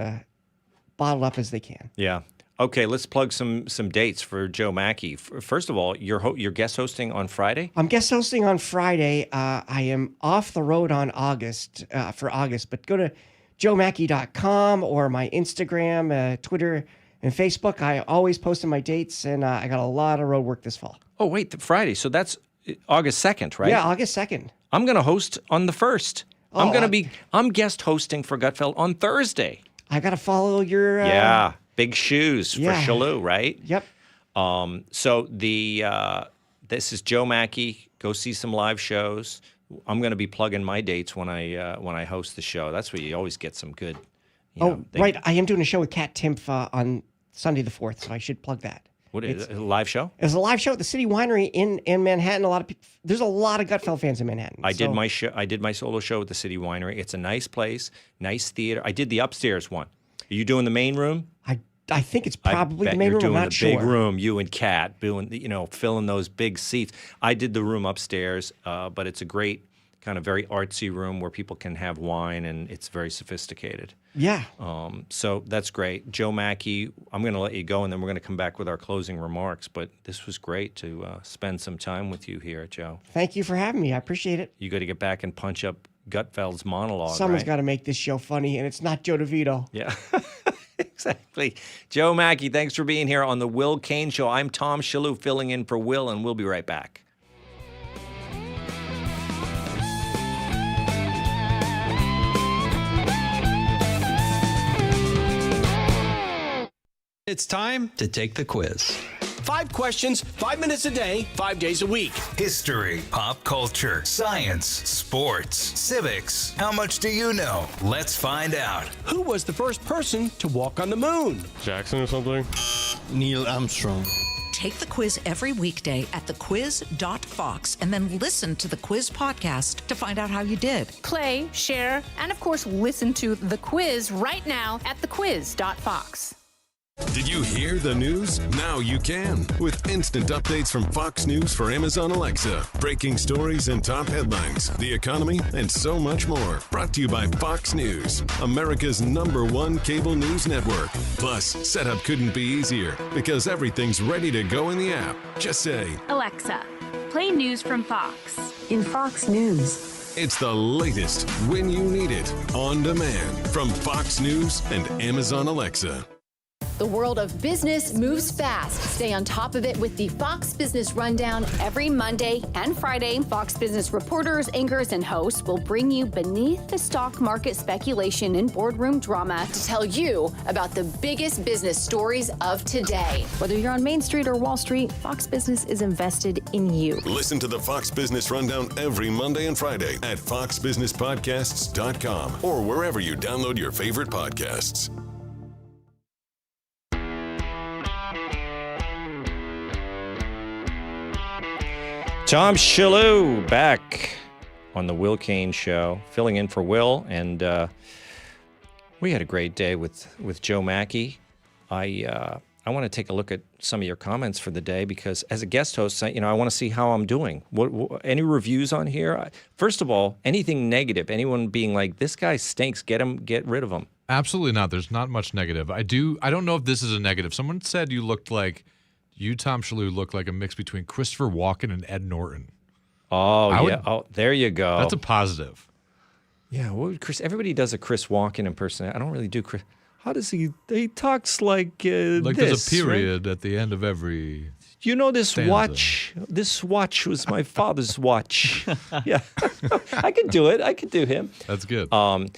R: bottled up as they can.
A: Yeah. Okay, let's plug some dates for Joe Machi. First of all, you're guest hosting on Friday?
R: I'm guest hosting on Friday. I am off the road on August, but go to joemachi.com or my Instagram, Twitter, and Facebook. I always post my dates, and I got a lot of road work this fall.
A: Oh, wait, Friday. So that's August 2nd, right?
R: Yeah, August 2nd.
A: I'm going to host on the 1st. I'm guest hosting for Gutfeld on Thursday.
R: I got to follow your...
A: Big shoes for Shillue, right?
R: Yep.
A: So this is Joe Machi. Go see some live shows. I'm going to be plugging my dates when I host the show. That's where you always get some good.
R: Right. I am doing a show with Kat Timpf on Sunday the 4th, so I should plug that.
A: What is it? A live show?
R: It's a live show at the City Winery in Manhattan. A lot of people. There's a lot of Gutfeld fans in Manhattan.
A: I did my show. I did my solo show at the City Winery. It's a nice place, nice theater. I did the upstairs one. Are you doing the main room?
R: I think it's probably the main room.
A: You're doing
R: I'm not
A: the
R: sure.
A: big room. You and Kat doing, filling those big seats. I did the room upstairs, but it's a great kind of very artsy room where people can have wine, and it's very sophisticated.
R: Yeah.
A: So that's great. Joe Machi, I'm going to let you go, and then we're going to come back with our closing remarks. But this was great to spend some time with you here, Joe.
R: Thank you for having me. I appreciate it.
A: You got to get back and punch up Gutfeld's monologue.
R: Someone's
A: right?
R: got to make this show funny, and it's not Joe DeVito.
A: Yeah. Exactly. Joe Machi, thanks for being here on the Will Cain Show. I'm Tom Shillue filling in for Will, and we'll be right back.
L: It's time to take the quiz. 5 questions, 5 minutes a day, 5 days a week.
M: History, pop culture, science, sports, civics. How much do you know? Let's find out.
L: Who was the first person to walk on the moon?
O: Jackson or something?
N: Neil Armstrong.
P: Take the quiz every weekday at thequiz.fox and then listen to the quiz podcast to find out how you did.
Q: Play, share, and of course, listen to The Quiz right now at thequiz.fox.
I: Did you hear the news? Now you can. With instant updates from Fox News for Amazon Alexa. Breaking stories and top headlines, the economy, and so much more. Brought to you by Fox News, America's #1 cable news network. Plus, setup couldn't be easier because everything's ready to go in the app. Just say,
J: Alexa, play news from Fox.
K: In Fox News.
I: it's the latest when you need it, on demand from Fox News and Amazon Alexa.
S: The world of business moves fast. Stay on top of it with the Fox Business Rundown every Monday and Friday. Fox Business reporters, anchors, and hosts will bring you beneath the stock market speculation and boardroom drama to tell you about the biggest business stories of today. Whether you're on Main Street or Wall Street, Fox Business is invested in you.
I: Listen to the Fox Business Rundown every Monday and Friday at foxbusinesspodcasts.com or wherever you download your favorite podcasts.
A: Tom Shillue back on the Will Cain Show, filling in for Will, and we had a great day with Joe Machi. I want to take a look at some of your comments for the day because as a guest host, I want to see how I'm doing. What any reviews on here? First of all, anything negative? Anyone being like, this guy stinks, get rid of him?
B: Absolutely not. There's not much negative. I don't know if this is a negative. Someone said you, Tom Shillue, look like a mix between Christopher Walken and Ed Norton.
A: Oh, there you go.
B: That's a positive.
A: Yeah, what would Chris? Everybody does a Chris Walken impersonation. I don't really do Chris. How does he? He talks like
B: like
A: this,
B: there's a period
A: right?
B: at the end of every.
A: This
B: stanza.
A: watch. This watch was my father's watch. Yeah, I could do it. I could do him.
B: That's good.
A: That's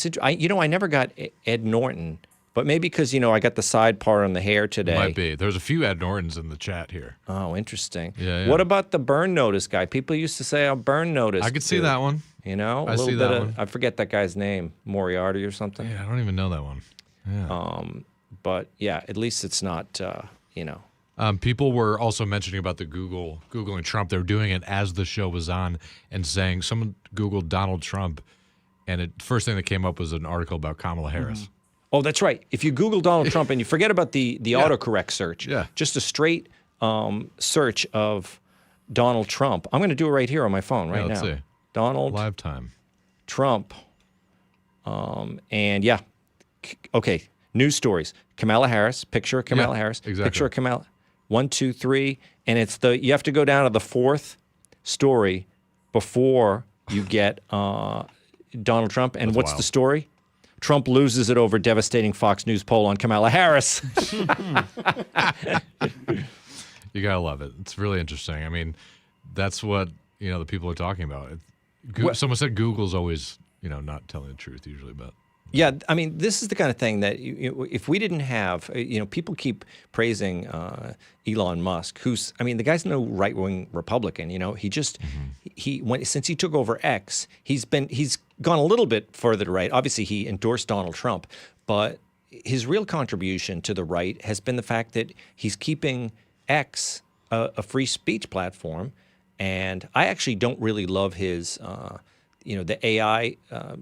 A: it. I never got Ed Norton. But maybe because, I got the side part on the hair today.
B: Might be. There's a few Ed Nortons in the chat here.
A: Oh, interesting.
B: Yeah.
A: What about the burn notice guy? People used to say, burn notice.
B: I could see that one.
A: I see that one. I forget that guy's name. Moriarty or something.
B: Yeah, I don't even know that one. Yeah.
A: But, yeah, at least it's not,
B: people were also mentioning about the Googling Trump. They were doing it as the show was on and saying someone Googled Donald Trump, and the first thing that came up was an article about Kamala Harris.
A: Mm-hmm. Oh, that's right. If you Google Donald Trump and you forget about the autocorrect search, just a straight search of Donald Trump. I'm going to do it right here on my phone right
B: let's
A: now.
B: See.
A: Donald
B: Live time.
A: Trump. Okay. News stories. Kamala Harris. Picture of Kamala Harris.
B: Exactly.
A: Picture of Kamala. 1, 2, 3, and you have to go down to the fourth story before you get Donald Trump. And what's the story? Trump loses it over devastating Fox News poll on Kamala Harris.
B: You gotta love it. It's really interesting. I mean, that's what the people are talking about. Someone said Google's always not telling the truth usually, but
A: yeah, I mean, this is the kind of thing that if we didn't have, people keep praising Elon Musk, the guy's no right-wing Republican. He just since he took over X, he's gone a little bit further to right. Obviously, he endorsed Donald Trump, but his real contribution to the right has been the fact that he's keeping X a free speech platform. And I actually don't really love his, the AI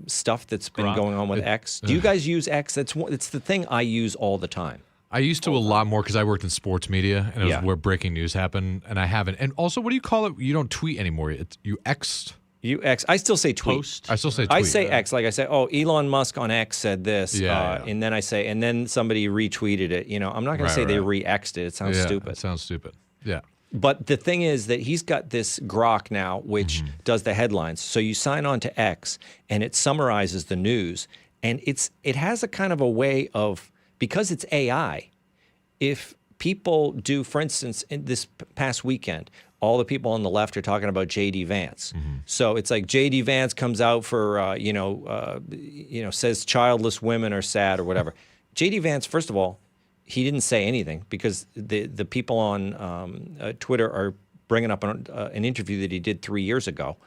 A: stuff that's been going on with X. Do you guys use X? It's the thing I use all the time.
B: I used to a lot more because I worked in sports media, and it was where breaking news happened, and I haven't. And also, what do you call it? You don't tweet anymore. You X'd.
A: You X. I still say tweet.
B: I still say tweet.
A: I say X. Like I say, Elon Musk on X said this. And then and then somebody retweeted it. I'm not going to say they re-X'd it. It sounds stupid.
B: It sounds stupid. Yeah.
A: But the thing is that he's got this Grok now, which does the headlines. So you sign on to X, and it summarizes the news. And it has a kind of a way of, because it's AI, if people do, for instance, in this past weekend, all the people on the left are talking about J.D. Vance. So it's like J.D. Vance comes out for, says childless women are sad or whatever. J.D. Vance, first of all, he didn't say anything because the people on Twitter are bringing up an interview that he did 3 years ago.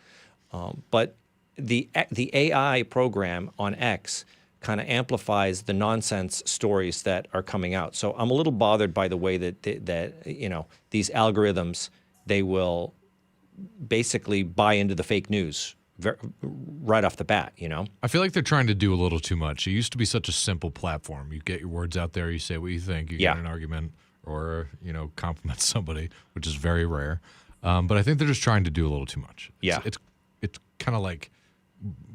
A: But the AI program on X kind of amplifies the nonsense stories that are coming out. So I'm a little bothered by the way that these algorithms, they will basically buy into the fake news right off the bat.
B: I feel like they're trying to do a little too much. It used to be such a simple platform. You get your words out there, you say what you think, you get an argument, or compliment somebody, which is very rare. But I think they're just trying to do a little too much. It's kind of like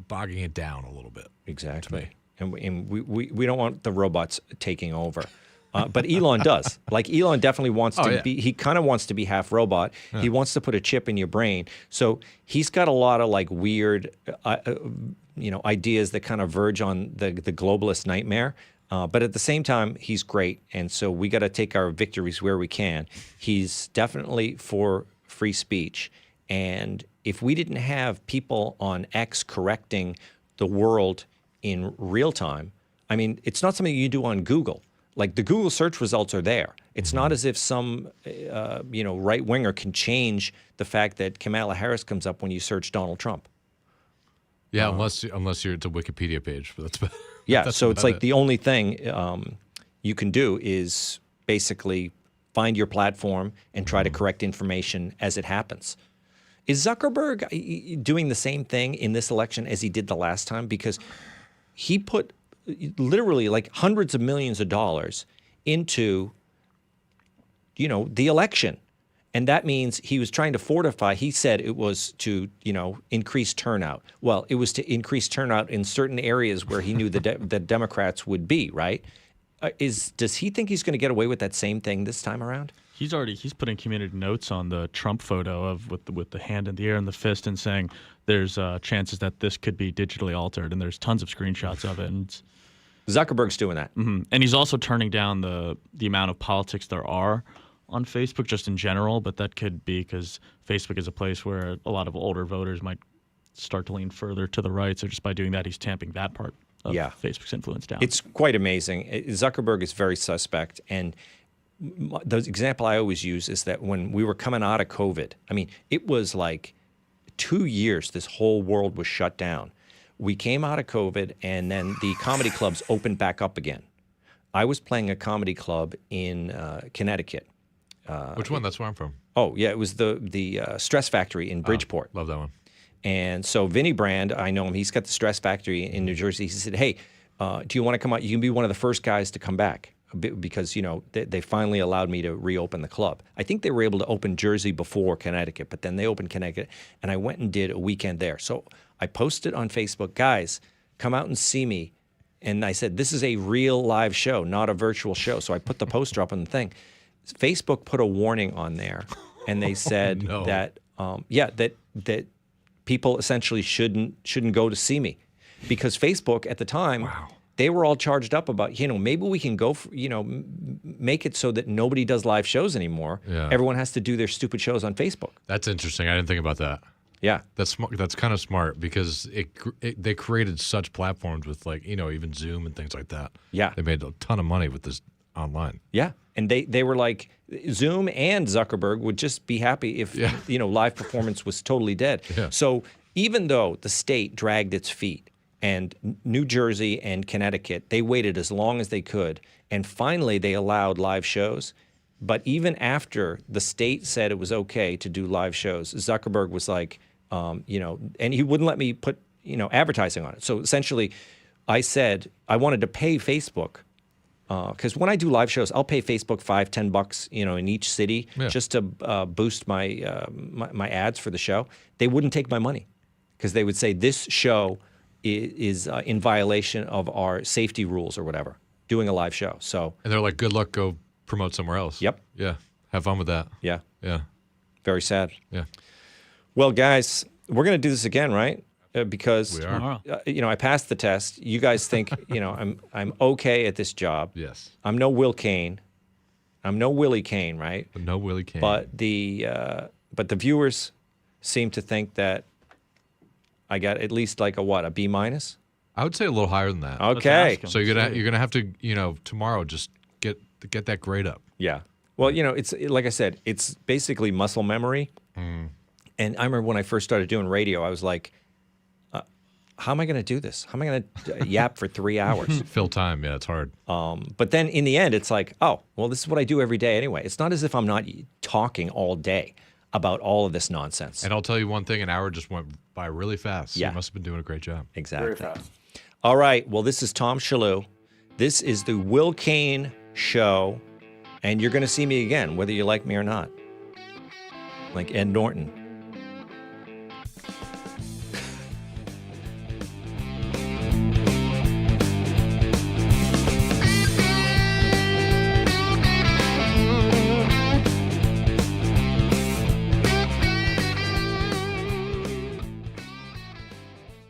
B: bogging it down a little bit.
A: Exactly. And we don't want the robots taking over. But Elon does. Like, Elon definitely wants to be, he kind of wants to be half robot. Yeah. He wants to put a chip in your brain. So he's got a lot of like weird, ideas that kind of verge on the globalist nightmare. But at the same time, he's great. And so we got to take our victories where we can. He's definitely for free speech. And if we didn't have people on X correcting the world in real time, I mean, it's not something you do on Google. Like, the Google search results are there. It's not as if some, right-winger can change the fact that Kamala Harris comes up when you search Donald Trump.
B: Yeah, unless you're it's a Wikipedia page. But that's
A: yeah, so it's like the only thing you can do is basically find your platform and try to correct information as it happens. Is Zuckerberg doing the same thing in this election as he did the last time? Because he put literally like hundreds of millions of dollars into, the election. And that means he was trying to fortify. He said it was to, increase turnout. Well, it was to increase turnout in certain areas where he knew the Democrats would be, right? Does he think he's going to get away with that same thing this time around?
E: He's putting community notes on the Trump photo of with the hand in the air and the fist, and saying there's chances that this could be digitally altered, and there's tons of screenshots of it. And
A: Zuckerberg's doing that.
E: Mm-hmm. And he's also turning down the amount of politics there are on Facebook just in general, but that could be because Facebook is a place where a lot of older voters might start to lean further to the right. So just by doing that, he's tamping that part of Facebook's influence down.
A: It's quite amazing. Zuckerberg is very suspect. And the example I always use is that when we were coming out of COVID, I mean, it was like 2 years this whole world was shut down. We came out of COVID, and then the comedy clubs opened back up again. I was playing a comedy club in Connecticut.
B: Which one? That's where I'm from.
A: Oh, yeah. It was the Stress Factory in Bridgeport.
B: Love that one.
A: And so Vinny Brand, I know him. He's got the Stress Factory in New Jersey. He said, hey, do you want to come out? You can be one of the first guys to come back. Because, they finally allowed me to reopen the club. I think they were able to open Jersey before Connecticut, but then they opened Connecticut, and I went and did a weekend there. So I posted on Facebook, guys, come out and see me. And I said, this is a real live show, not a virtual show. So I put the poster up on the thing. Facebook put a warning on there, and they said that people essentially shouldn't go to see me, because Facebook at the time. Wow. They were all charged up about, maybe we can go, make it so that nobody does live shows anymore. Yeah. Everyone has to do their stupid shows on Facebook.
B: That's interesting. I didn't think about that.
A: Yeah.
B: That's kind of smart, because they created such platforms with even Zoom and things like that.
A: Yeah.
B: They made a ton of money with this online.
A: Yeah. And they were like, Zoom and Zuckerberg would just be happy if, live performance was totally dead. Yeah. So even though the state dragged its feet, and New Jersey and Connecticut, they waited as long as they could. And finally, they allowed live shows. But even after the state said it was okay to do live shows, Zuckerberg was like, and he wouldn't let me put, advertising on it. So essentially, I said I wanted to pay Facebook. Because when I do live shows, I'll pay Facebook $5-10, in each city just to boost my my ads for the show. They wouldn't take my money, because they would say this show is in violation of our safety rules or whatever, doing a live show. So,
B: and they're like, good luck, go promote somewhere else.
A: Yep.
B: Yeah. Have fun with that.
A: Yeah.
B: Yeah.
A: Very sad.
B: Yeah.
A: Well, guys, we're going to do this again, right? Because
B: we are.
A: I passed the test. You guys think, I'm okay at this job.
B: Yes.
A: I'm no Will Cain. I'm no Willie Cain, right?
B: No Willie Cain.
A: But the viewers seem to think that I got at least like a B-?
B: I would say a little higher than that.
A: Okay.
B: So you're gonna have to tomorrow just get that grade up.
A: Yeah. Well, it's like I said, it's basically muscle memory. And I remember when I first started doing radio, I was like, how am I going to do this? How am I going to yap for 3 hours?
B: Fill time. Yeah, it's hard.
A: But then in the end, it's like, oh, well, this is what I do every day anyway. It's not as if I'm not talking all day about all of this nonsense.
B: And I'll tell you one thing, an hour just went by really fast.
A: Yeah.
B: You must have been doing a great job.
A: Exactly.
D: Very fast.
A: All right. Well, this is Tom Shillue. This is the Will Cain Show. And you're going to see me again, whether you like me or not. Like Ed Norton.